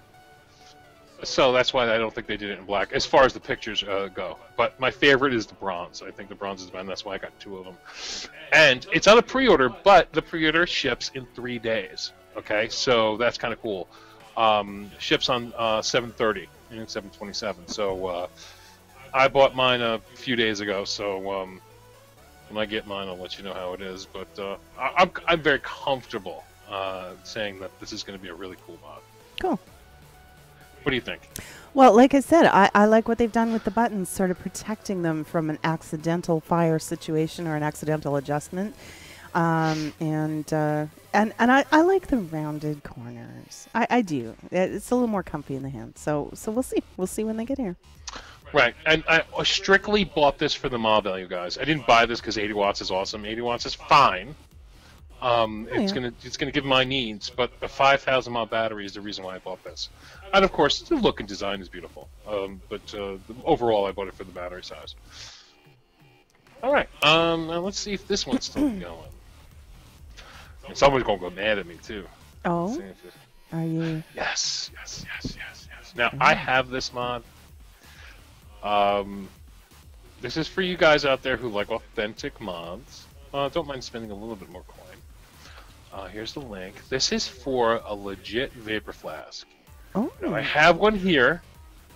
So that's why I don't think they did it in black, as far as the pictures go. But my favorite is the bronze. I think the bronze is the one. That's why I got 2 of them. And it's on a pre-order, but the pre-order ships in 3 days. Okay, so that's kind of cool. Ships on 7/30 and 7/27. So I bought mine a few days ago. So when I get mine, I'll let you know how it is. But I'm very comfortable saying that this is going to be a really cool mod. Cool. What do you think? Well, like I said, I like what they've done with the buttons, sort of protecting them from an accidental fire situation or an accidental adjustment. And I like the rounded corners. I do. It's a little more comfy in the hand. So we'll see. We'll see when they get here. Right. And I strictly bought this for the mod value, guys. I didn't buy this because 80 watts is awesome. 80 watts is fine. It's gonna give my needs, but the 5,000 mAh battery is the reason why I bought this. And of course, the look and design is beautiful. But overall, I bought it for the battery size. All right. Now let's see if this one's still going. And someone's gonna go mad at me too. Oh. Are you? Yes. Now I have this mod. This is for you guys out there who like authentic mods. Don't mind spending a little bit more coin. Here's the link. This is for a legit vapor flask. Oh. Now, I have one here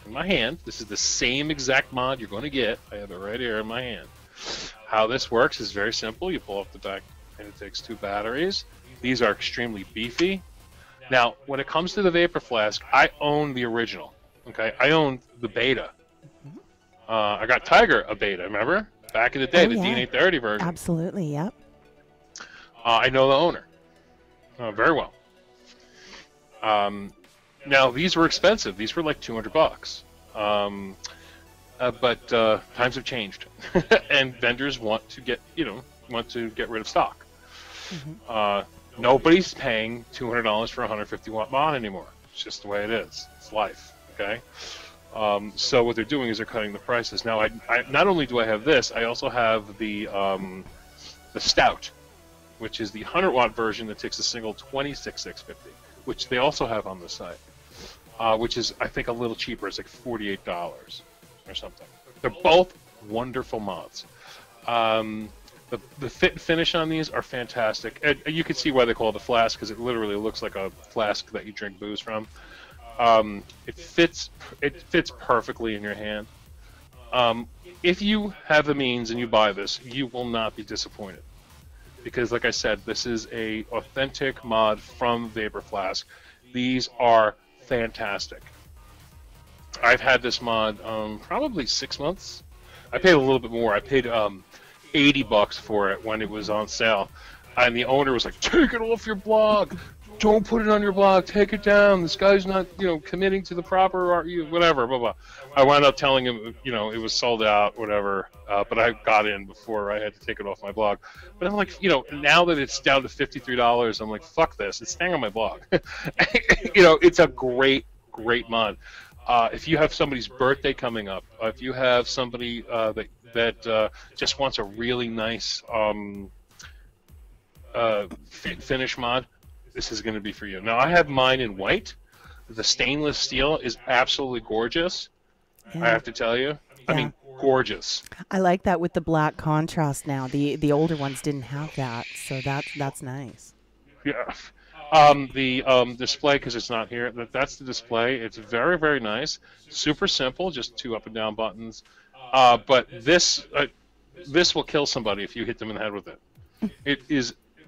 in my hand. This is the same exact mod you're going to get. I have it right here in my hand. How this works is very simple. You pull off the back, and it takes 2 batteries. These are extremely beefy. Now, when it comes to the vapor flask, I own the original. Okay, I own the beta. I got Tiger a beta. Remember? Back in the day, the DNA30 version. Absolutely, yep. I know the owner very well. Now, these were expensive. These were like $200. But times have changed, and vendors want to get rid of stock. Nobody's paying $200 for a 150 watt mod anymore. It's just the way it is. It's life. Okay. So what they're doing is they're cutting the prices. Now, I not only do I have this, I also have the Stout, which is the 100 watt version that takes a single 26650, which they also have on the site, which is I think a little cheaper. It's like $48 or something. They're both wonderful mods. The fit and finish on these are fantastic. And you can see why they call it a flask, because it literally looks like a flask that you drink booze from. It fits perfectly in your hand. If you have the means and you buy this, you will not be disappointed, because like I said, this is a authentic mod from Vapor Flask. These are fantastic. I've had this mod probably 6 months. I paid a little bit more. I paid $80 for it when it was on sale, and the owner was like, "Take it off your blog. don't put it on your blog, take it down. This guy's not, committing to the proper, whatever, blah, blah. I wound up telling him, it was sold out, whatever, but I got in before I had to take it off my blog. But I'm like, now that it's down to $53, I'm like, fuck this, it's staying on my blog. It's a great, great mod. If you have somebody's birthday coming up, if you have somebody that just wants a really nice finish mod, this is going to be for you. Now, I have mine in white. The stainless steel is absolutely gorgeous, I have to tell you. I mean, gorgeous. I like that with the black contrast now. The older ones didn't have that, so that's nice. Yeah. The display, because it's not here, that's the display. It's very, very nice. Super simple, just 2 up and down buttons. But this will kill somebody if you hit them in the head with it.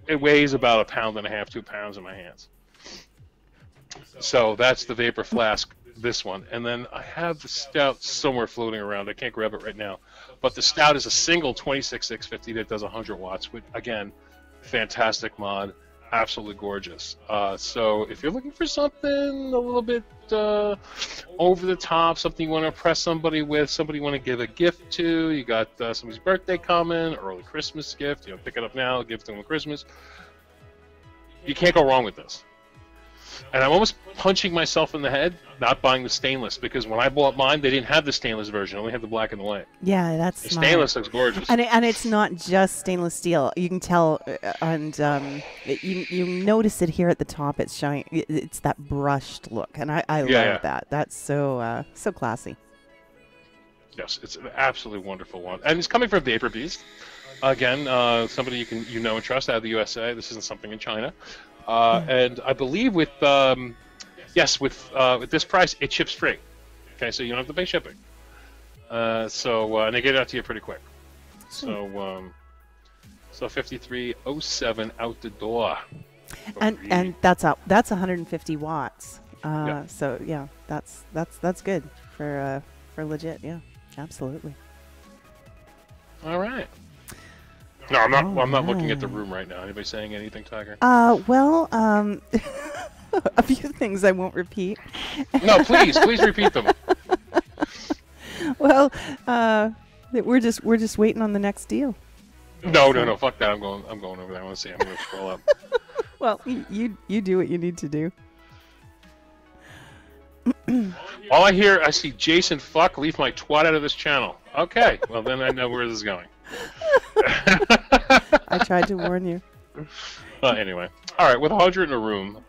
It weighs about 1.5 pounds, 2 pounds in my hands. So that's the Vapor Flask, this one. And then I have the Stout somewhere floating around. I can't grab it right now. But the Stout is a single 26650 that does 100 watts. Which, again, fantastic mod. Absolutely gorgeous. So if you're looking for something a little bit over the top, something you want to impress somebody with, somebody you want to give a gift to, you got somebody's birthday coming, early Christmas gift, pick it up now, give it to them on Christmas. You can't go wrong with this. And I'm almost punching myself in the head not buying the stainless, because when I bought mine, they didn't have the stainless version, only had the black and the white. Yeah, that's the smart. Stainless looks gorgeous. And it's not just stainless steel. You can tell, and you notice it here at the top. It's showing. It's that brushed look, and I love that. That's so classy. Yes, it's an absolutely wonderful one, and it's coming from Vapor Beast. Again, somebody you know and trust out of the USA. This isn't something in China. And I believe with this price, it ships free. Okay, so you don't have to pay shipping. And they get it out to you pretty quick. So 5307 out the door. And that's 150 watts. So yeah, that's good for legit. Yeah, absolutely. All right. No, I'm not. I'm not looking at the room right now. Anybody saying anything, Tiger? Well, a few things I won't repeat. No, please repeat them. Well, we're just waiting on the next deal. No, fuck that. I'm going over there. I want to see. I'm going to scroll up. Well, you do what you need to do. All I see Jason. Fuck, leave my twat out of this channel. Okay, well then I know where this is going. I tried to warn you. Anyway, all right. With 100 in a room,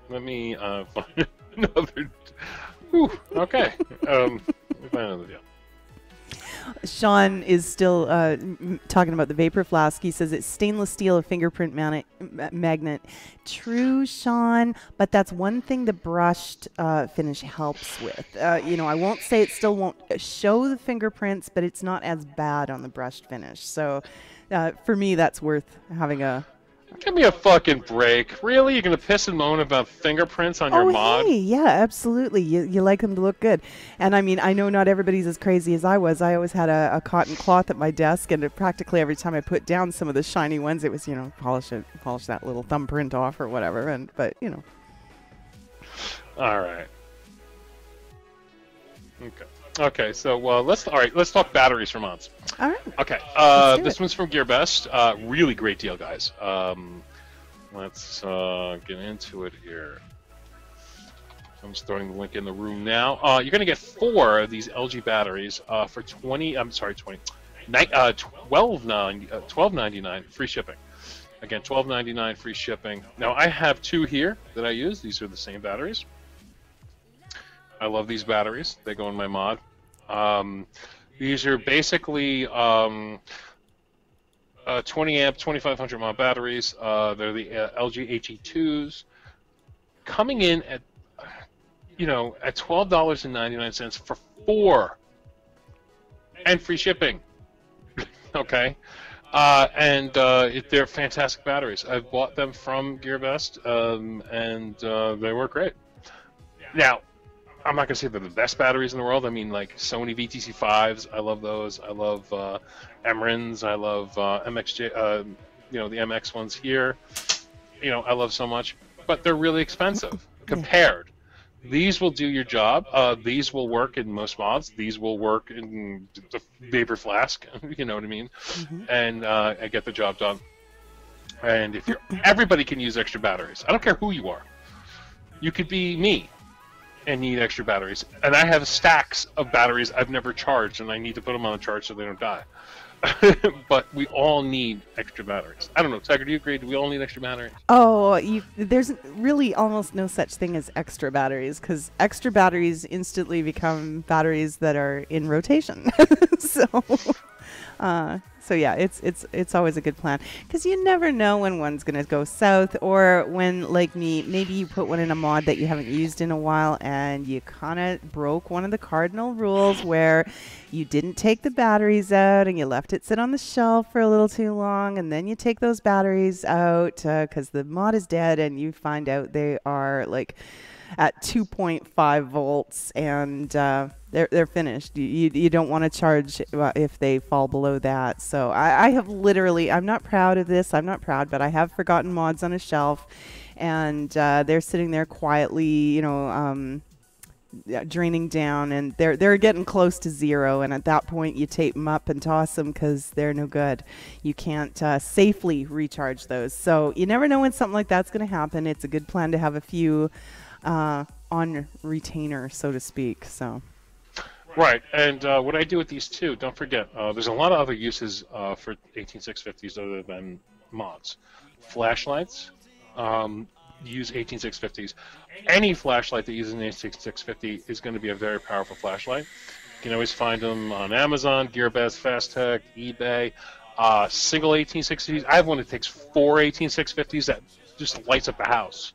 let me find another. Whew, okay, let me find another deal. Sean is still talking about the Vapor Flask. He says it's stainless steel, a fingerprint magnet. True, Sean, but that's one thing the brushed finish helps with. I won't say it still won't show the fingerprints, but it's not as bad on the brushed finish. So for me, that's worth having a... Give me a fucking break. Really? You're going to piss and moan about fingerprints on your mod? Hey, yeah, absolutely. You like them to look good. And I mean, I know not everybody's as crazy as I was. I always had a cotton cloth at my desk, and practically every time I put down some of the shiny ones, it was, polish that little thumbprint off or whatever. All right. Okay, so let's talk batteries for mods. All right. Okay, this one's from GearBest. Really great deal, guys. Let's get into it here. I'm just throwing the link in the room now. You're going to get 4 of these LG batteries for $12.99 free shipping. Again, $12.99 free shipping. Now I have 2 here that I use. These are the same batteries. I love these batteries. They go in my mod. These are basically 20 amp, 2500 mAh batteries. They're the LG HE2s, coming in at at $12.99 for 4, and free shipping. Okay, and they're fantastic batteries. I've bought them from GearBest, and they work great. Now, I'm not going to say they're the best batteries in the world. I mean, like Sony VTC5s, I love those. I love Emrins. I love MXJ, the MX ones here. I love so much. but they're really expensive compared. These will do your job. These will work in most mods. These will work in the Vapor Flask. You know what I mean? And get the job done. And if you're, everybody can use extra batteries. I don't care who you are. You could be me and need extra batteries. And I have stacks of batteries I've never charged, and I need to put them on the charge so they don't die. But we all need extra batteries. I don't know, Tiger, do you agree? Do we all need extra batteries? Oh, there's really almost no such thing as extra batteries, because extra batteries instantly become batteries that are in rotation. So yeah, it's always a good plan, because you never know when one's going to go south, or when, like me, maybe you put one in a mod that you haven't used in a while and you kind of broke one of the cardinal rules where you didn't take the batteries out and you left it sit on the shelf for a little too long, and then you take those batteries out because the mod is dead, and you find out they are like at 2.5 volts, and they're finished. You don't want to charge if they fall below that. So I have literally, I'm not proud of this. I'm not proud, but I have forgotten mods on a shelf, and they're sitting there quietly, you know, draining down, and they're getting close to zero. And at that point, you tape them up and toss them because they're no good. You can't safely recharge those. So you never know when something like that's going to happen. It's a good plan to have a few on retainer, so to speak. So. Right, and what I do with these too, don't forget, there's a lot of other uses for 18650s other than mods. Flashlights use 18650s. Any flashlight that uses an 18650 is going to be a very powerful flashlight. You can always find them on Amazon, GearBest, FastTech, eBay. Single 18650s. I have one that takes 4 18650s that just lights up the house.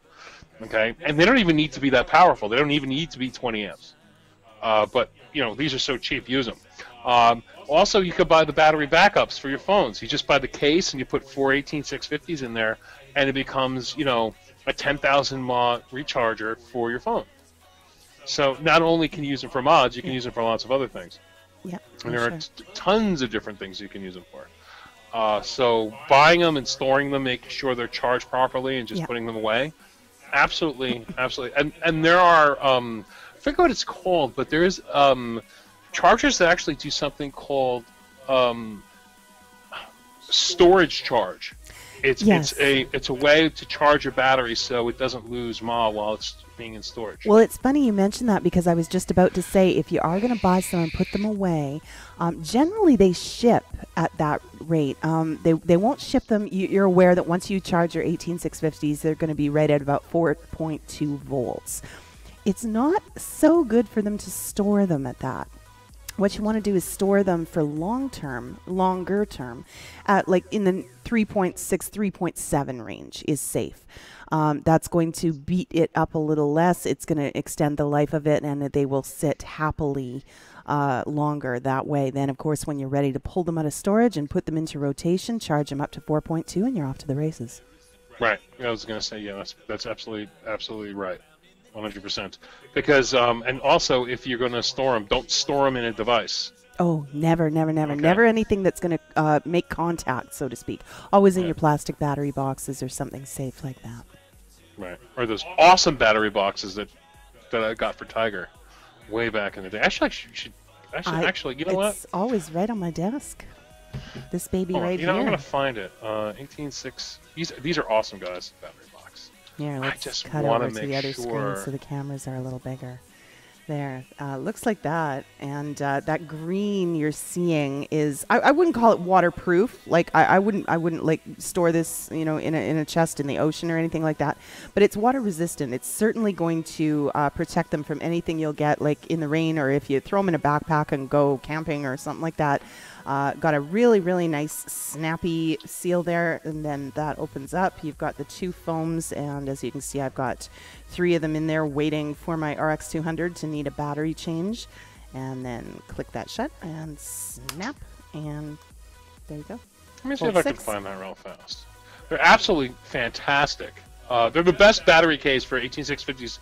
Okay, and they don't even need to be that powerful. They don't even need to be 20 amps. But you know, these are so cheap. Use them. Also, you could buy the battery backups for your phones. You just buy the case and you put 4 18650s in there, and it becomes, you know, a 10,000 mAh recharger for your phone. So not only can you use them for mods, you can use them for lots of other things. Yeah, and there are tons of different things you can use them for. So buying them and storing them, making sure they're charged properly, and just putting them away. Absolutely, absolutely. And there are, I forget what it's called, but there's chargers that actually do something called storage charge. It's a way to charge your battery so it doesn't lose mAh while it's being in storage. Well, it's funny you mentioned that, because I was just about to say, if you are going to buy some and put them away, generally they ship at that rate. They won't ship them. You're aware that once you charge your 18650s, they're going to be right at about 4.2 volts. It's not so good for them to store them at that. What you want to do is store them for longer term, like in the 3.6, 3.7 range is safe. That's going to beat it up a little less. It's going to extend the life of it, and they will sit happily longer that way. Then, of course, when you're ready to pull them out of storage and put them into rotation, charge them up to 4.2, and you're off to the races. Right. I was going to say, yeah, that's absolutely right. 100%. Because, and also, if you're going to store them, don't store them in a device. Oh, never. Never anything that's going to make contact, so to speak. Always in your plastic battery boxes or something safe like that. Right. Or those awesome battery boxes that I got for Tiger way back in the day. Actually, you know what? It's always right on my desk. This baby right here. I'm going to find it. 186. These are awesome, guys. Battery box. Here, let's cut over to the other screen so the cameras are a little bigger. There, looks like that, and that green you're seeing is, I wouldn't call it waterproof. Like I wouldn't like store this, you know, in a chest in the ocean or anything like that. But it's water resistant. It's certainly going to protect them from anything you'll get, like in the rain, or if you throw them in a backpack and go camping or something like that. Got a really nice snappy seal there, and then that opens up. You've got the two foams, and as you can see, I've got 3 of them in there waiting for my RX200 to need a battery change. And then click that shut and snap, and there you go. Let me see if I can find that real fast. They're absolutely fantastic. They're the best battery case for 18650s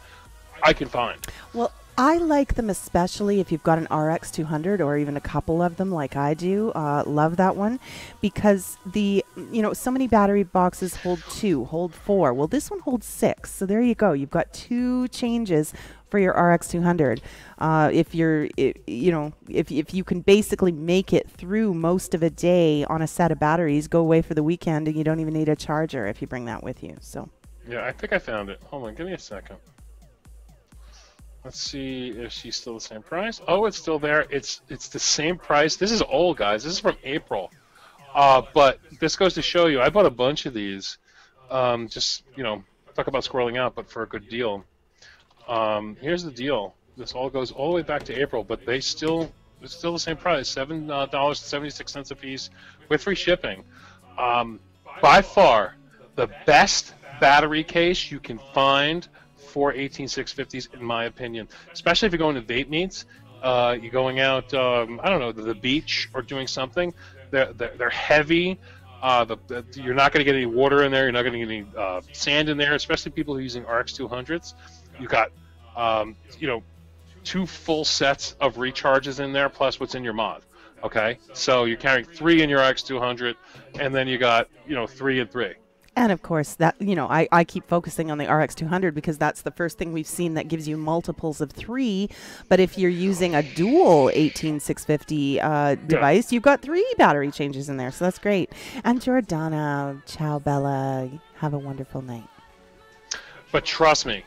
I can find. Well, I like them especially if you've got an RX 200 or even a couple of them like I do. Love that one because so many battery boxes hold 2, hold 4. Well, this one holds 6. So there you go. You've got 2 changes for your RX 200. If you can basically make it through most of a day on a set of batteries, go away for the weekend, and you don't even need a charger if you bring that with you. So. Yeah, I think I found it. Hold on, give me a second. Let's see if she's still the same price. Oh, it's still there. It's the same price. This is old, guys. This is from April. But this goes to show you, I bought a bunch of these. Just, talk about scrolling out, but for a good deal. Here's the deal. This all goes all the way back to April, but it's still the same price, $7.76 a piece with free shipping. By far, the best battery case you can find for 18650s, in my opinion, especially if you're going to vape meets, you're going out, I don't know, to the beach or doing something. They're heavy. You're not going to get any water in there. You're not going to get any sand in there, especially people who are using RX 200s. You've got, 2 full sets of recharges in there, plus what's in your mod. Okay, so you're carrying 3 in your RX 200, and then you got 3 and 3. And of course, that I keep focusing on the RX 200 because that's the first thing we've seen that gives you multiples of 3. But if you're using a dual 18650 device, you've got 3 battery changes in there, so that's great. And Jordana, ciao Bella, have a wonderful night. But trust me,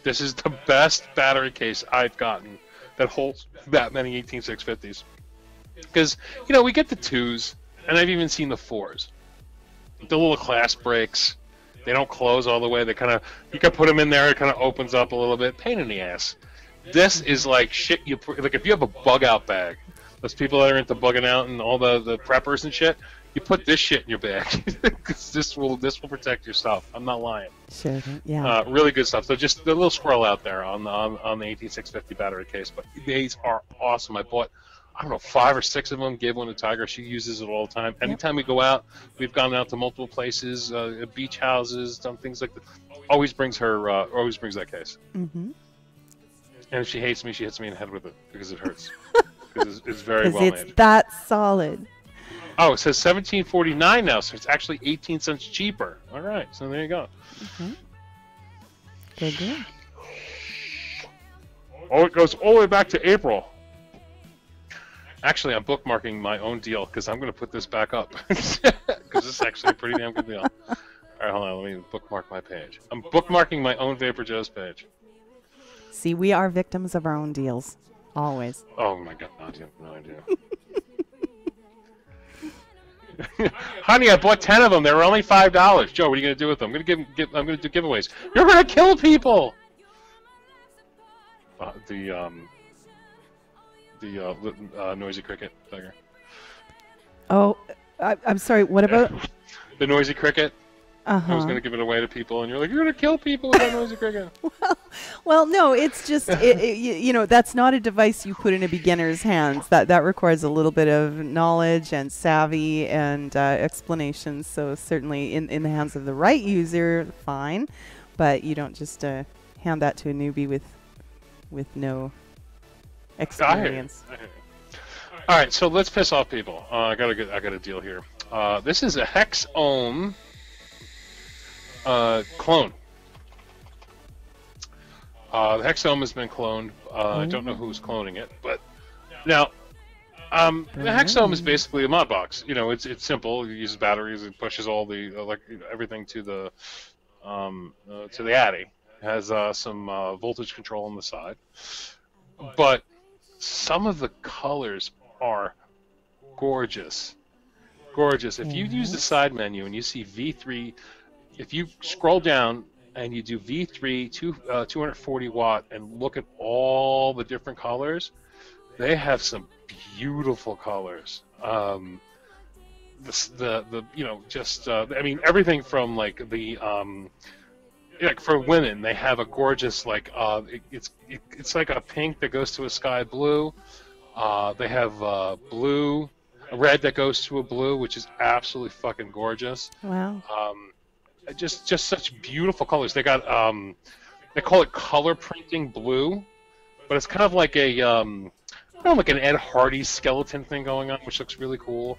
this is the best battery case I've gotten that holds that many 18650s. Because we get the 2s, and I've even seen the 4s. The little clasp breaks, they don't close all the way. They you can put them in there, it kind of opens up a little bit. Pain in the ass. This is like shit like if you have a bug out bag, those people that are into bugging out and all the preppers and shit, you put this shit in your bag. Because this will protect your stuff. I'm not lying. Sure, yeah. Really good stuff. So just the little scroll out there on the 18650 battery case. But these are awesome. I bought, I don't know, 5 or 6 of them. Gave one to Tiger. She uses it all the time. Anytime we go out, we've gone out to multiple places, beach houses, done things like that. Always brings that case. Mm-hmm. And if she hates me, she hits me in the head with it because it hurts. Because it's very well made. It's that solid. Oh, it says $17.49 now, so it's actually 18 cents cheaper. All right, so there you go. Mm-hmm. Good. Oh, it goes all the way back to April. Actually, I'm bookmarking my own deal because I'm going to put this back up because this is actually a pretty damn good deal. All right, hold on. Let me bookmark my page. I'm bookmarking my own VaporJoe's page. See, we are victims of our own deals. Always. Oh, my God. You have no idea. Honey, I bought 10 of them. They were only $5. Joe, what are you going to do with them? I'm going to do giveaways. You're going to kill people! Noisy cricket, Tiger. Oh, I'm sorry. What about the noisy cricket? I was going to give it away to people, and you're like, you're going to kill people with that noisy cricket. Well, no, it's just that's not a device you put in a beginner's hands. That requires a little bit of knowledge and savvy and explanation. So certainly in the hands of the right user, fine, but you don't just hand that to a newbie with no experience. I hear you. All right, so let's piss off people. I got a deal here. This is a Hex Ohm clone. The Hex Ohm has been cloned. I don't know who's cloning it, but now the Hex Ohm is basically a mod box. It's simple. It uses batteries. It pushes all the everything to the Addy. It has some voltage control on the side, but some of the colors are gorgeous. If you use the side menu and you see V3, if you scroll down and you do V3 240 watt and look at all the different colors, they have some beautiful colors. I mean, everything from like the like for women, they have a gorgeous it's like a pink that goes to a sky blue. They have a red that goes to a blue, which is absolutely fucking gorgeous. Wow. Just such beautiful colors. They got they call it color printing blue, but it's kind of like a like an Ed Hardy skeleton thing going on, which looks really cool.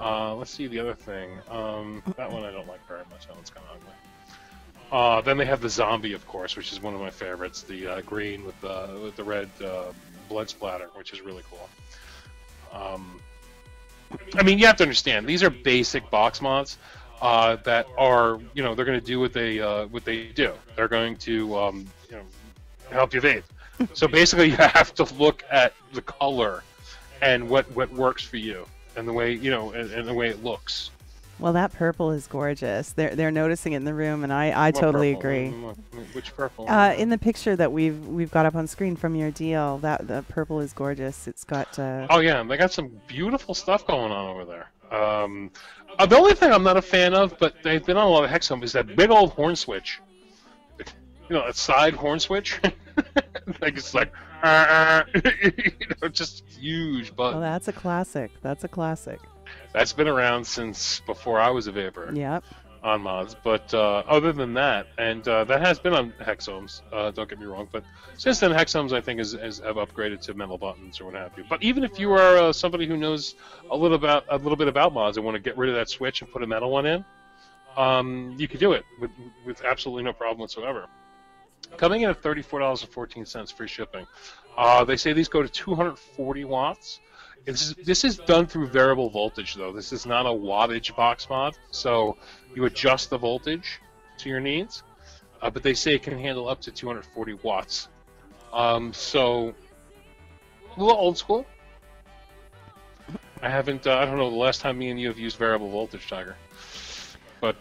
Let's see the other thing. That one I don't like very much. That one's kind of ugly. Then they have the zombie, of course, which is one of my favorites. The green with the red blood splatter, which is really cool. I mean, you have to understand, these are basic box mods that are, they're going to do what they do. They're going to, help you vape. So basically, you have to look at the color and what works for you, and the way and the way it looks. Well, that purple is gorgeous. They're noticing it in the room, and I totally agree. Which purple? In the picture that we've got up on screen from your deal, that the purple is gorgeous. It's got. Oh yeah, they got some beautiful stuff going on over there. The only thing I'm not a fan of, but they've been on a lot of Hexome, is that big old horn switch. A side horn switch. Like it's like, just huge button. Well, that's a classic. That's been around since before I was a vapor. Yep. On mods, but other than that, and that has been on Hexomes. Don't get me wrong, but since then, Hexomes I think have upgraded to metal buttons or what have you. But even if you are somebody who knows a little bit about mods and want to get rid of that switch and put a metal one in, you can do it with absolutely no problem whatsoever. Coming in at $34.14 free shipping. They say these go to 240 watts. This is done through variable voltage, though. This is not a wattage box mod, so you adjust the voltage to your needs. But they say it can handle up to 240 watts. So a little old school. I haven't. I don't know the last time me and you have used variable voltage, Tiger. But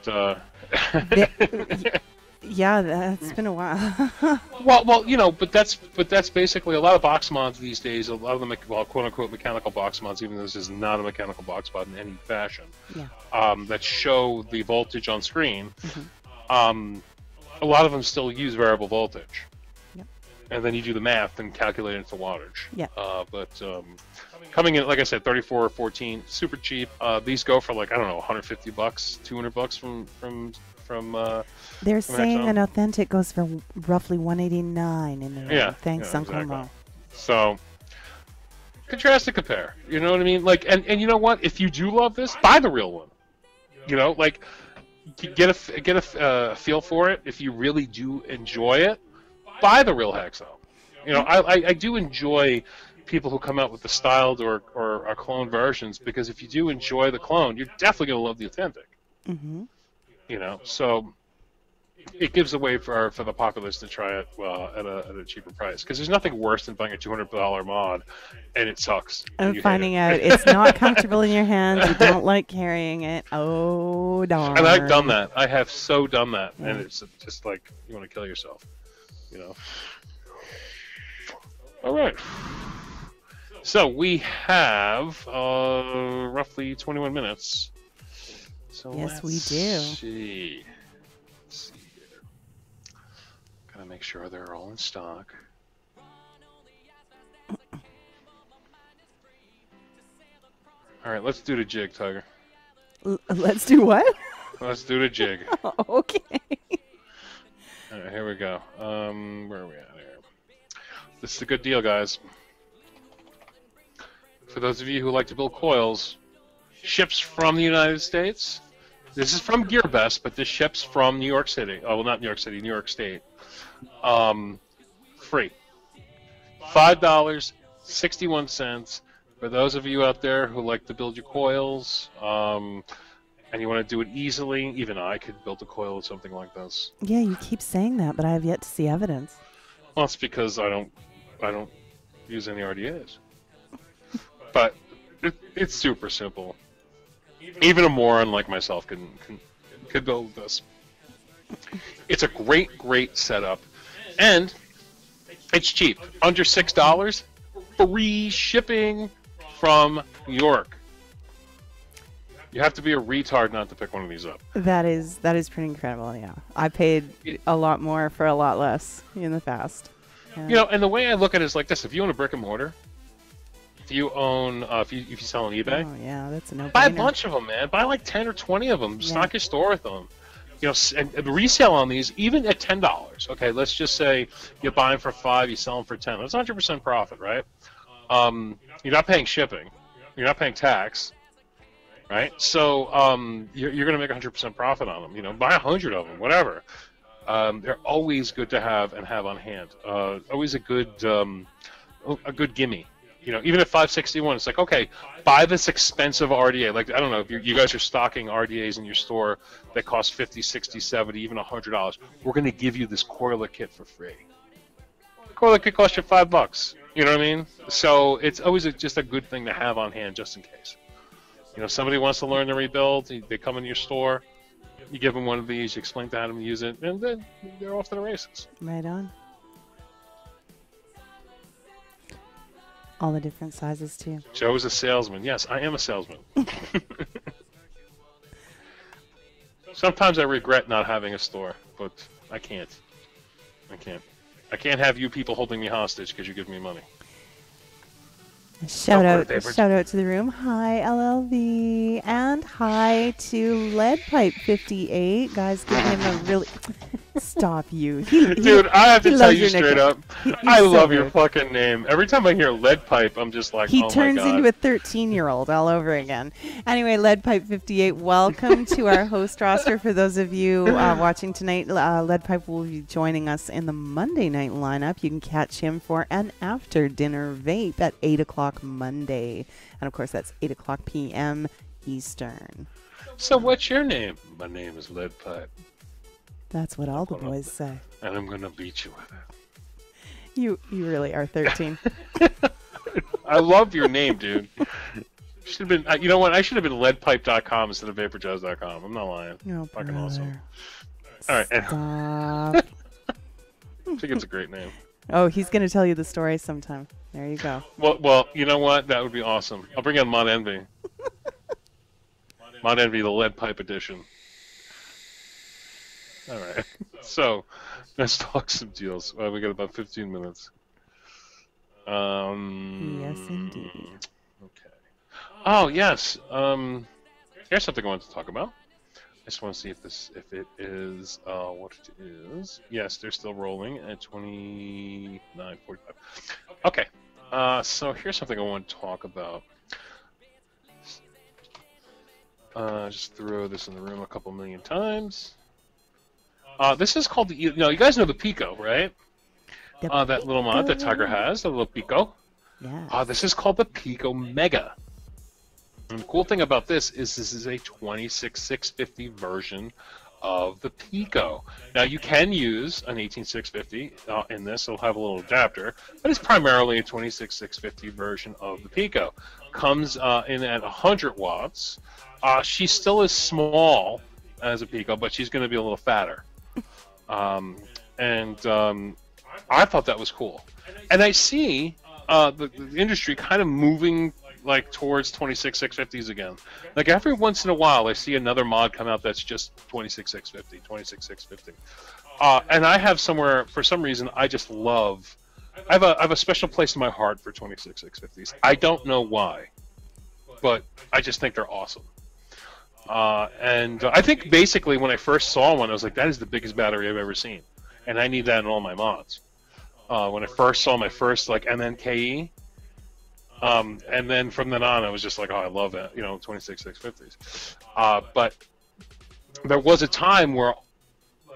yeah, that's been a while. well, but that's basically a lot of box mods these days. A lot of them, quote unquote, mechanical box mods, even though this is not a mechanical box mod in any fashion. Yeah. That show the voltage on screen. Mm-hmm. A lot of them still use variable voltage. Yep. And then you do the math and calculate it into wattage. Yeah. But coming in, like I said, $34.14, super cheap. These go for like, I don't know, $150, $200 from they're saying an authentic goes for roughly $189 in the room. Yeah. Thanks, Uncle exactly. Mo. So contrast and compare. You know what I mean? Like, and you know what? If you do love this, buy the real one. Like, get a feel for it. If you really do enjoy it, buy the real Hexo. I do enjoy people who come out with the styled or clone versions, because if you do enjoy the clone, you're definitely gonna love the authentic. Mm-hmm. So it gives a way for the populace to try it at a cheaper price, because there's nothing worse than buying a $200 mod and it sucks. And finding out it's not comfortable in your hands, you don't like carrying it. Oh, darn. And I've done that. I have so done that, and it's just like you want to kill yourself. All right. So we have roughly 21 minutes. So yes, we do. See. Let's see here. Gotta make sure they're all in stock. All right, let's do the jig, Tiger. Let's do what? Let's do the jig. Okay. All right, here we go. Where are we at here? This is a good deal, guys. For those of you who like to build coils, ships from the United States. This is from GearBest, but this ships from New York City. Oh, well, not New York City, New York State. Free. $5.61 for those of you out there who like to build your coils, and you want to do it easily. Even I could build a coil with something like this. Yeah, you keep saying that, but I have yet to see evidence. Well, it's because I don't use any RDAs. But it's super simple. Even a moron like myself could build this. It's a great setup, and it's cheap, under $6, free shipping from New York. You have to be a retard not to pick one of these up. That is pretty incredible. Yeah, I paid a lot more for a lot less in the past. Yeah. And the way I look at it is like this: if you own a brick and mortar. If you own, if you sell on eBay, oh yeah, that's a no-brainer. buy a bunch of them, man. Buy like 10 or 20 of them. Yeah. Stock your store with them. you know, and the resale on these, even at $10. Okay, let's just say you buy them for $5, you sell them for $10. That's 100% profit, right? You're not paying shipping, you're not paying tax, right? So you're going to make 100% profit on them. You know, buy 100 of them, whatever. They're always good to have and have on hand. Always a good gimme. You know, even at $5.61, it's like, okay, buy this expensive RDA. Like, I don't know if you guys are stocking RDAs in your store that cost $50, $60, $70, even $100. We're going to give you this coiler kit for free. The coiler kit costs you $5. You know what I mean? So it's always just a good thing to have on hand just in case. You know, somebody wants to learn to rebuild, they come in your store, you give them one of these, you explain to them to use it, and then they're off to the races. Right on. All the different sizes, too. Joe is a salesman. Yes, I am a salesman. Sometimes I regret not having a store, but I can't. I can't have you people holding me hostage because you give me money. Shout out to the room. Hi, LLV. And hi to LeadPipe58. Guys, give him a really... Stop you. Dude, I have to tell you straight up, I so love your good. fucking name. Every time I hear lead pipe, I'm just like, he oh turns my God. into a 13-year-old all over again. Anyway, LeadPipe58, welcome to our host roster. For those of you watching tonight, LeadPipe will be joining us in the Monday night lineup. You can catch him for an after-dinner vape at 8 o'clock Monday. And, of course, that's 8 o'clock p.m. Eastern. So what's your name? My name is Lead Pipe. That's what all the boys say. And I'm going to beat you with it. You really are 13. I love your name, dude. Should have been. You know what? I should have been leadpipe.com instead of vaporjoes.com. I'm not lying. Oh, fucking brother. awesome. All right. Stop. I think it's a great name. Oh, he's going to tell you the story sometime. There you go. Well, you know what? That would be awesome. I'll bring in Mod Envy. Mod Envy, the lead pipe edition. All right. So, let's talk some deals. We got about 15 minutes. Yes, indeed. Okay. Oh, yes. Here's something I wanted to talk about. I just want to see if it is what it is. Yes, they're still rolling at 29.45. Okay. So here's something I want to talk about. Just throw this in the room a couple million times. This is called the, you guys know the Pico, right? That little mod that Tiger has, the little Pico. Yeah. This is called the Pico Mega. And the cool thing about this is a 26650 version of the Pico. Now you can use an 18650 in this. It'll have a little adapter, but it's primarily a 26650 version of the Pico. Comes in at 100 watts. She still is small as a Pico, but she's going to be a little fatter. I thought that was cool. And I see the industry kind of moving like towards 26650s again. Like every once in a while, I see another mod come out that's just 26650, 26650. And I have somewhere, for some reason, I just love. I have a special place in my heart for 26650s. I don't know why, but I just think they're awesome. I think basically when I first saw one, I was like, that is the biggest battery I've ever seen, and I need that in all my mods. When I first saw my first like MNKE, and then from then on, I was just like, oh, I love that, 26650s. But there was a time where,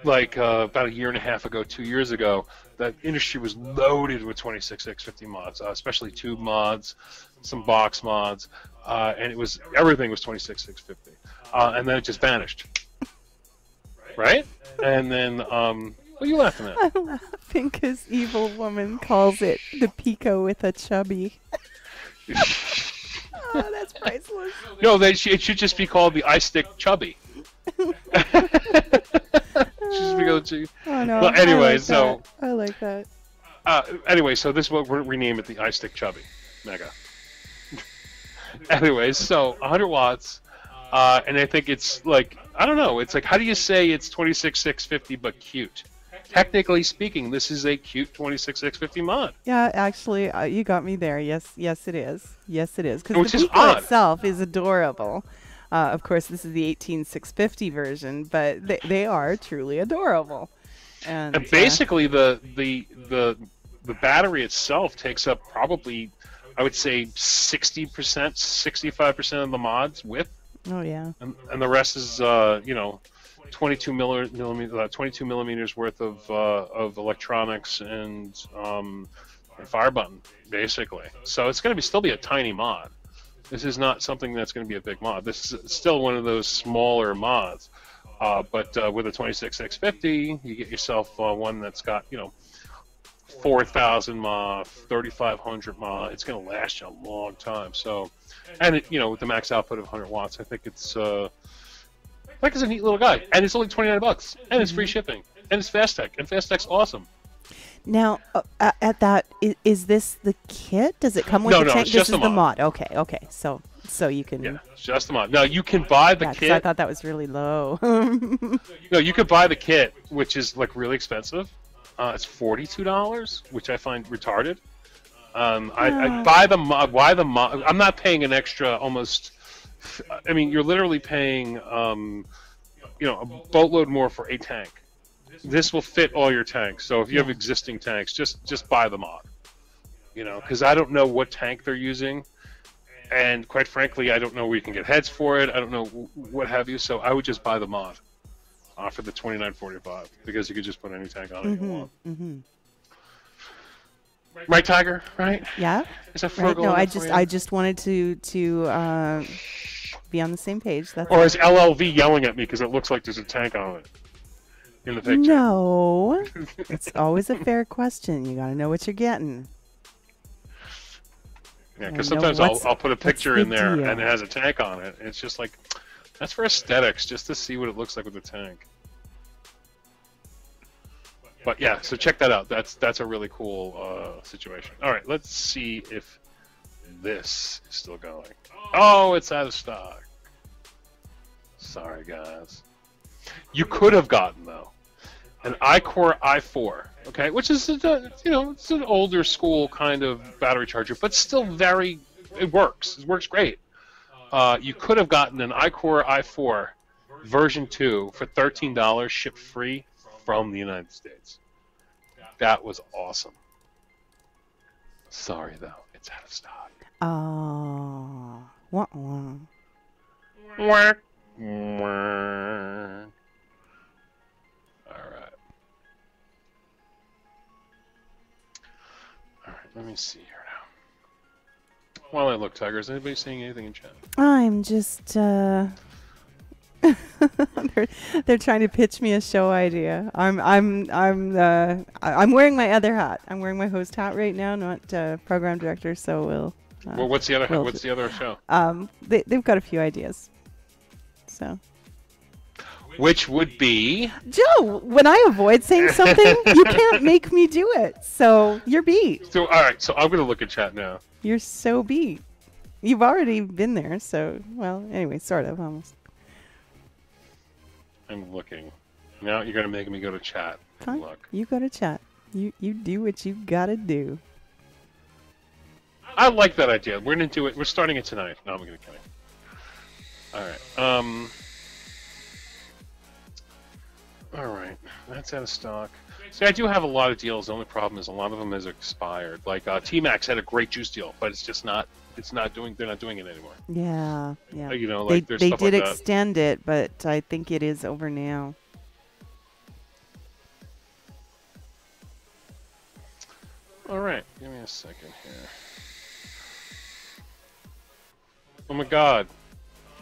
like about a year and a half ago, 2 years ago, that industry was loaded with 26650 mods, especially tube mods, some box mods, and everything was 26650. And then it just vanished. Right? And then, what are you laughing at? I'm laughing because Evil Woman calls it the Pico with a chubby. Oh, that's priceless. No, it should just be called the iStick Chubby. Oh no. Well, anyway, I like that. Anyway, so this is what we're rename it the iStick Chubby Mega. Anyways, so 100 watts, and I think it's like, I don't know, it's like, how do you say it's 26650 but cute? Technically speaking, this is a cute 26650 mod. Yeah, actually, you got me there. Yes, it is. Yes, it is. Because Which the is Pico odd. itself is adorable. Of course, this is the 18650 version, but they are truly adorable. And basically, the battery itself takes up probably, I would say, 60%, 65% of the mod's width. Oh yeah. And the rest is 22 millimeters worth of electronics and a fire button, basically. So it's going to still be a tiny mod. This is not something that's going to be a big mod. This is still one of those smaller mods. But with a 26650, you get yourself one that's got 4,000 mAh, 3,500 mAh. It's going to last you a long time. So, and with the max output of 100 watts, I think it's a neat little guy. And it's only $29, and it's free shipping, and it's FastTech, and FastTech's awesome. Now, at that, is this the kit? Does it come with the tank? No, it's just this is the mod. Okay. So you can. Yeah, it's just the mod. Now you can buy the kit. I thought that was really low. No, you could buy the kit, which is like really expensive. It's $42, which I find retarded. I buy the mod. Why the mod? I'm not paying an extra almost. I mean, you're literally paying a boatload more for a tank. This will fit all your tanks. So if you have existing tanks, just buy the mod. Because I don't know what tank they're using, and quite frankly, I don't know where you can get heads for it. I don't know what have you. So I would just buy the mod for the $29.45 because you could just put any tank on it you want. Right, Tiger? Right? Yeah. Is that right? No, I just wanted to be on the same page. That's or is LLV yelling at me because it looks like there's a tank on it in the picture? No. It's always a fair question. You got to know what you're getting. Yeah, because sometimes I'll put a picture in there and it has a tank on it. And it's just like, that's for aesthetics, just to see what it looks like with the tank. But yeah, so check that out. That's a really cool situation. All right, let's see if this is still going. Oh, it's out of stock. Sorry, guys. You could have gotten, though, an iCore i4, okay, which is, it's an older school kind of battery charger, but still it works. It works great. You could have gotten an iCore i4 version 2 for $13 shipped free from the United States. That was awesome. Sorry, though. It's out of stock. Oh. Wah. All right, let me see here now. While I look, Tiger, is anybody saying anything in chat? I'm just, they're trying to pitch me a show idea. I'm wearing my other hat. I'm wearing my host hat right now, not program director. So we'll. Well, what's the other? What's the other show? They've got a few ideas. So. Which would be? Joe, when I avoid saying something, you can't make me do it. So you're beat. So all right, so I'm gonna look at chat now. You're so beat. You've already been there, so anyway, sort of almost. I'm looking. Now you're gonna make me go to chat. Fine. Look. You go to chat. You do what you gotta do. I like that idea. We're gonna do it. We're starting it tonight. No, I'm gonna kidding. All right. All right. That's out of stock. See, I do have a lot of deals. The only problem is a lot of them is expired. Like T-Max had a great juice deal, but it's just not. It's not doing. They're not doing it anymore. Yeah. Like there's they stuff did like that. extend it, but I think it is over now. All right. Give me a second here. Oh my God,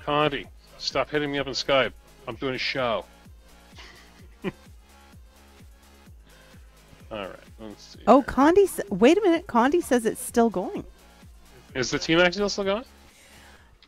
Condi, stop hitting me up on Skype. I'm doing a show. All right, let's see. Oh, Condi, wait a minute. Condi says it's still going. Is the T-Max deal still going?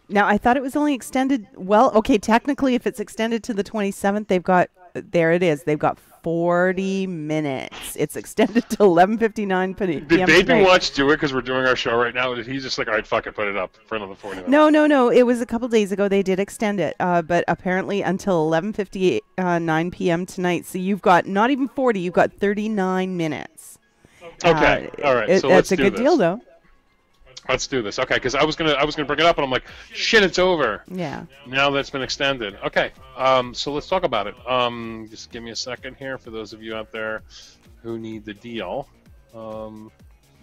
Now, I thought it was only extended. Well, okay, technically, if it's extended to the 27th, they've got, there it is. They've got 40 minutes. It's extended to 11:59 p.m. Did Vaping Watch do it because we're doing our show right now? Or did he just like, all right, fuck it, put it up for another 40 minutes? No. It was a couple days ago. They did extend it, but apparently until 11:59 p.m. tonight. So you've got not even 40. You've got 39 minutes. Okay, all right. So that's let's a do good this. deal, though. Let's do this. Okay, because I was gonna bring it up, and I'm like, shit, it's over. Yeah. Now that's been extended. Okay, so let's talk about it. Just give me a second here for those of you out there who need the deal.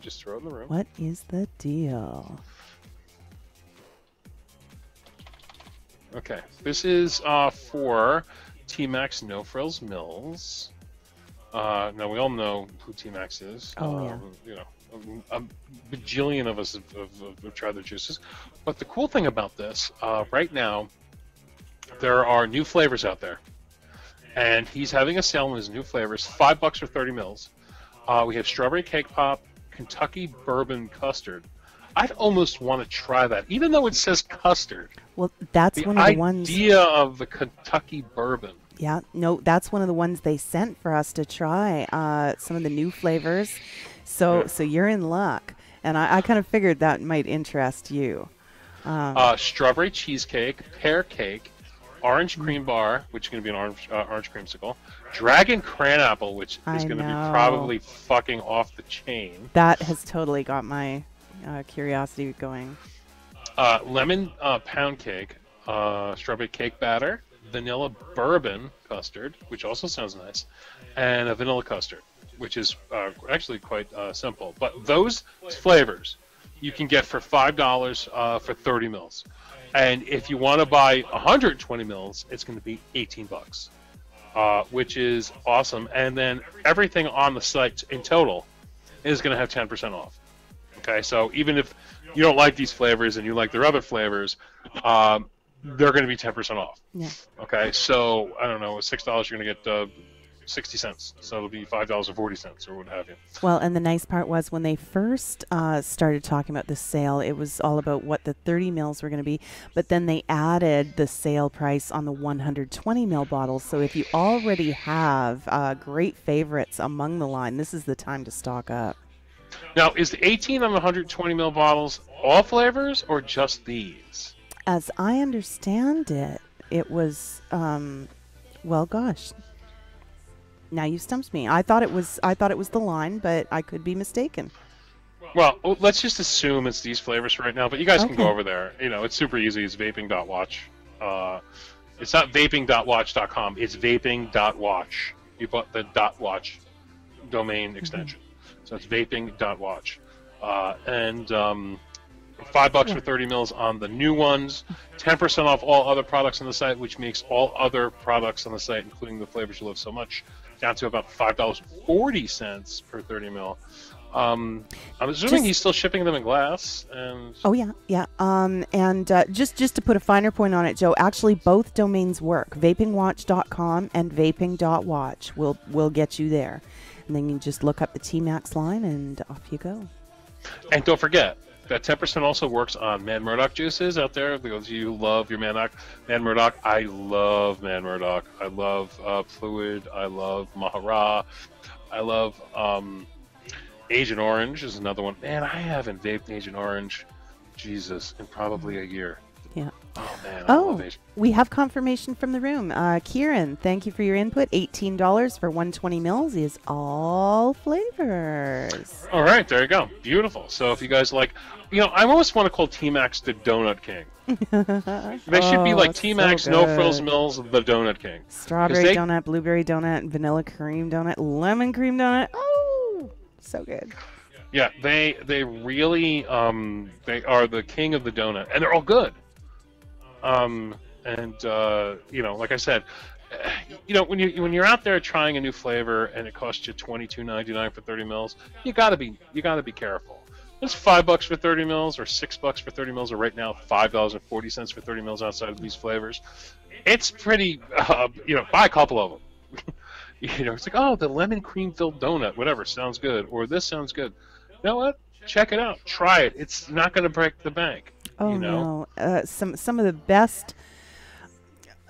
Just throw it in the room. What is the deal? Okay, this is for T-Max No Frills Mills. Now we all know who T-Max is. Oh yeah. You know, a bajillion of us have tried their juices. But the cool thing about this, right now, there are new flavors out there, and he's having a sale on his new flavors. $5 for 30 mils. We have strawberry cake pop, Kentucky bourbon custard. I'd almost want to try that, even though it says custard. Well, that's one of the ones. The idea of the Kentucky bourbon. Yeah, no, that's one of the ones they sent for us to try. Some of the new flavors. So you're in luck, and I kind of figured that might interest you. Strawberry cheesecake, pear cake, orange cream bar, which is going to be an orange creamsicle, dragon cranapple, which is going to be probably fucking off the chain. That has totally got my curiosity going. Lemon pound cake, strawberry cake batter, vanilla bourbon custard, which also sounds nice, and a vanilla custard, which is actually quite simple. But those flavors you can get for $5 for 30 mils. And if you want to buy 120 mils, it's going to be $18, which is awesome. And then everything on the site in total is going to have 10% off. Okay, so even if you don't like these flavors and you like their other flavors, they're going to be 10% off. Yeah. Okay, so I don't know, $6 you're going to get 60 cents, so it'll be $5.40 or what have you. Well, and the nice part was when they first started talking about the sale, it was all about what the 30 mils were going to be, but then they added the sale price on the 120 mil bottles. So if you already have great favorites among the line, this is the time to stock up. Now, is the 18 on the 120 mil bottles all flavors or just these? As I understand it, it was, well, gosh. Now you stumped me. I thought it was the line, but I could be mistaken. Well, let's just assume it's these flavors right now, but you guys can go over there. You know, it's super easy. It's vaping.watch. It's not vaping.watch.com. It's vaping.watch. You bought the .watch domain extension. So it's vaping.watch. And $5 for 30 mils on the new ones, 10% off all other products on the site, which makes all other products on the site, including the flavors you love so much, down to about $5.40 per 30 mil. I'm assuming he's still shipping them in glass. And oh yeah, yeah. And just to put a finer point on it, Joe, actually both domains work. Vapingwatch.com and vaping.watch will get you there, and then you just look up the T-Max line, and off you go. And don't forget that 10% also works on Man Murdoch juices out there. Because you love your Man Murdoch. I love Man Murdoch. I love Fluid. I love Mahara. I love Agent Orange is another one. Man, I haven't vaped Agent Orange, Jesus, in probably a year. Yeah. Oh man. I love Agent. We have confirmation from the room. Kieran, thank you for your input. $18 for 120 mils is all flavors. All right, there you go. Beautiful. So if you guys like, you know, I almost want to call T-Max the Donut King. They should be like T-Max, No Frills Mills, the Donut King. Strawberry donut, blueberry donut, vanilla cream donut, lemon cream donut. Oh, so good. Yeah, they really they are the king of the donut, and they're all good. You know, like I said, you know, when you're out there trying a new flavor and it costs you $22.99 for 30 mils, you gotta be careful. It's $5 for 30 mils or $6 for 30 mils, or right now $5.40 for 30 mils outside of these flavors. It's pretty, you know, buy a couple of them. You know, it's like, oh, the lemon cream filled donut, whatever, sounds good, or this sounds good. You know what? Check it out. Try it. It's not going to break the bank. Oh you know? No! Some of the best.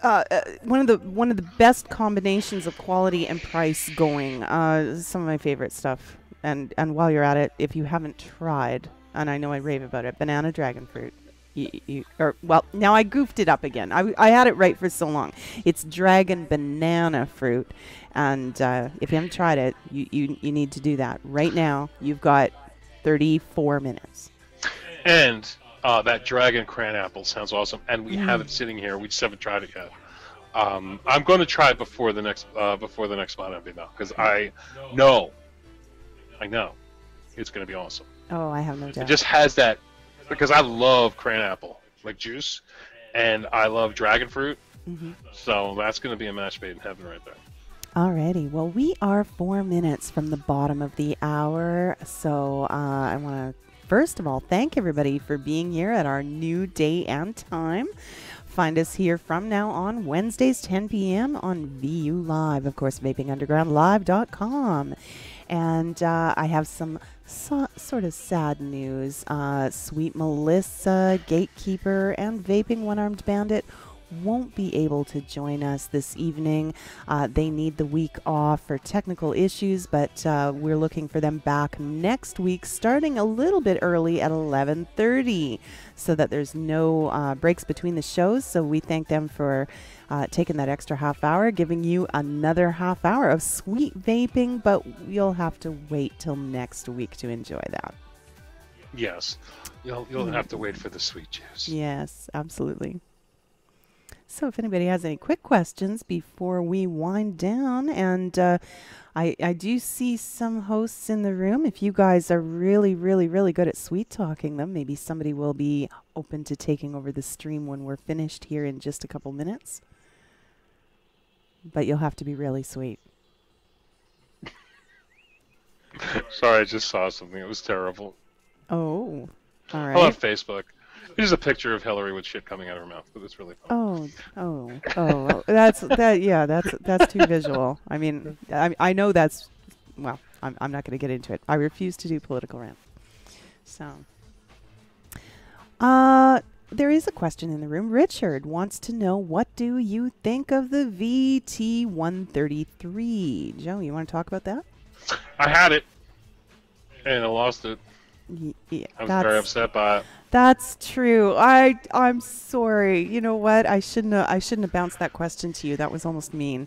One of the best combinations of quality and price going. Some of my favorite stuff. And while you're at it, if you haven't tried, and I know I rave about it, banana dragon fruit. Well, now I goofed it up again. I had it right for so long. It's dragon banana fruit, and if you haven't tried it, you need to do that right now. You've got 34 minutes. And that dragon cran apple sounds awesome, and we have it sitting here. We just haven't tried it yet. I'm going to try it before the next Mod MV now, because I know it's going to be awesome. Oh, I have no doubt. It just has that, because I love cran apple like juice, and I love dragon fruit. So that's going to be a match made in heaven right there. Alrighty, well, we are 4 minutes from the bottom of the hour, so I want to first of all thank everybody for being here at our new day and time. Find us here from now on Wednesdays 10 p.m. on VU Live, of course, vapingundergroundlive.com. And I have some sort of sad news. Sweet Melissa, Gatekeeper, and Vaping One-Armed Bandit won't be able to join us this evening. They need the week off for technical issues, but we're looking for them back next week, starting a little bit early at 11:30, so that there's no breaks between the shows. So we thank them for taking that extra half hour, giving you another half hour of sweet vaping, but you'll have to wait till next week to enjoy that. Yes, you'll have to wait for the sweet juice. Yes, absolutely. So if anybody has any quick questions before we wind down, and I do see some hosts in the room. If you guys are really, really, really good at sweet talking them, maybe somebody will be open to taking over the stream when we're finished here in just a couple minutes. But you'll have to be really sweet. Sorry, I just saw something. It was terrible. Oh, all right. On Facebook. Here's a picture of Hillary with shit coming out of her mouth, but it's really fun. Oh, that's too visual. I mean, I know that's, well, I'm not going to get into it. I refuse to do political rant. So, there is a question in the room. Richard wants to know, what do you think of the VT133? Joe, you want to talk about that? I had it, and I lost it. Yeah, I was very upset by it. That's true. I'm sorry. You know what? I shouldn't have bounced that question to you. That was almost mean.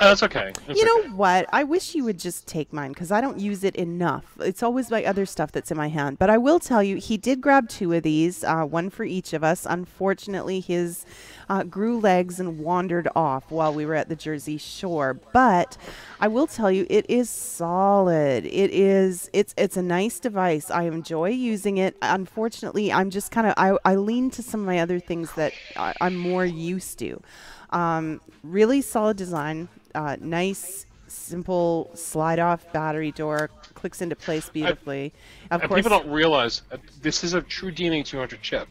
That's okay. You know what? I wish you would just take mine, because I don't use it enough. It's always my other stuff that's in my hand. But I will tell you, he did grab 2 of these, one for each of us. Unfortunately, his grew legs and wandered off while we were at the Jersey Shore. But I will tell you, it is solid. It's a nice device. I enjoy using it. Unfortunately, I'm just kind of, I lean to some of my other things that I'm more used to. Really solid design, nice, simple slide-off battery door, clicks into place beautifully. Of course, people don't realize this is a true DNA 200 chip,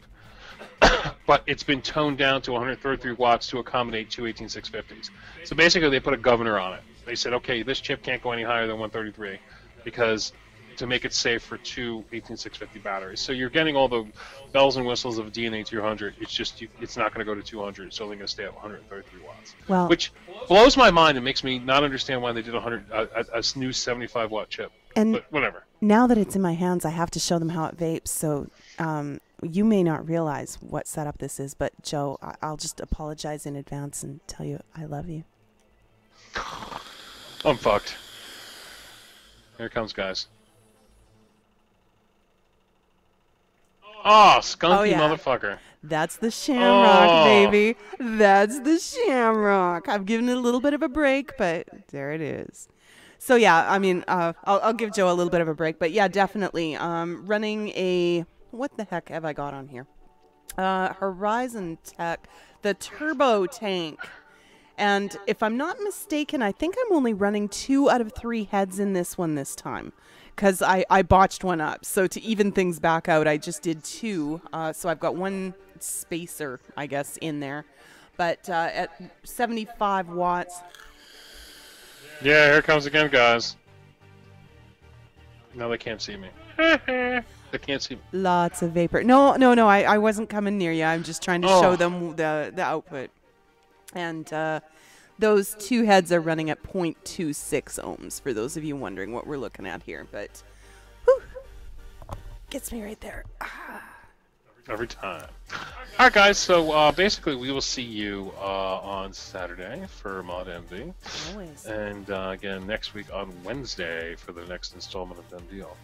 but it's been toned down to 133 watts to accommodate two 18650s. So basically, they put a governor on it. They said, okay, this chip can't go any higher than 133 because to make it safe for two 18650 batteries. So you're getting all the bells and whistles of a DNA 200. It's just it's not going to go to 200. It's only going to stay at 133 watts. Well, which blows my mind and makes me not understand why they did a new 75 watt chip. And but whatever. Now that it's in my hands, I have to show them how it vapes. So you may not realize what setup this is, but Joe, I'll just apologize in advance and tell you I love you. I'm fucked. Here it comes, guys. Oh, skunky motherfucker. That's the Shamrock, baby. That's the Shamrock. I've given it a little bit of a break, but there it is. So, yeah, I mean, I'll give Joe a little bit of a break. But, yeah, definitely. Running a... What the heck have I got on here? Horizon Tech, the Turbo Tank. And if I'm not mistaken, I think I'm only running 2 out of 3 heads in this one this time, because I botched one up. So to even things back out, I just did 2. So I've got 1 spacer, I guess, in there. But at 75 watts. Yeah, here it comes again, guys. No, they can't see me. They can't see me. Lots of vapor. No, I wasn't coming near you. I'm just trying to show them the output. And those 2 heads are running at 0.26 ohms, for those of you wondering what we're looking at here. But, whew, gets me right there. Every time. All right, guys. So basically, we will see you on Saturday for Mod MV. Always. And again, next week on Wednesday for the next installment of DoneDeal.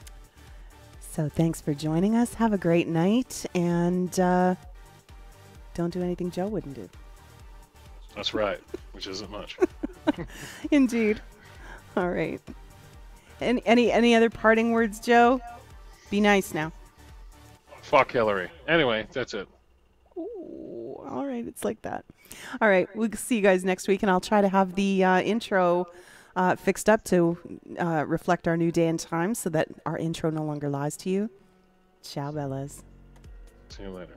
So thanks for joining us. Have a great night, and don't do anything Joe wouldn't do. That's right, which isn't much. Indeed. All right. Any other parting words, Joe? Be nice now. Fuck Hillary. Anyway, that's it. Ooh, all right, it's like that. All right, we'll see you guys next week, and I'll try to have the intro fixed up to reflect our new day and time so that our intro no longer lies to you. Ciao, Bellas. See you later.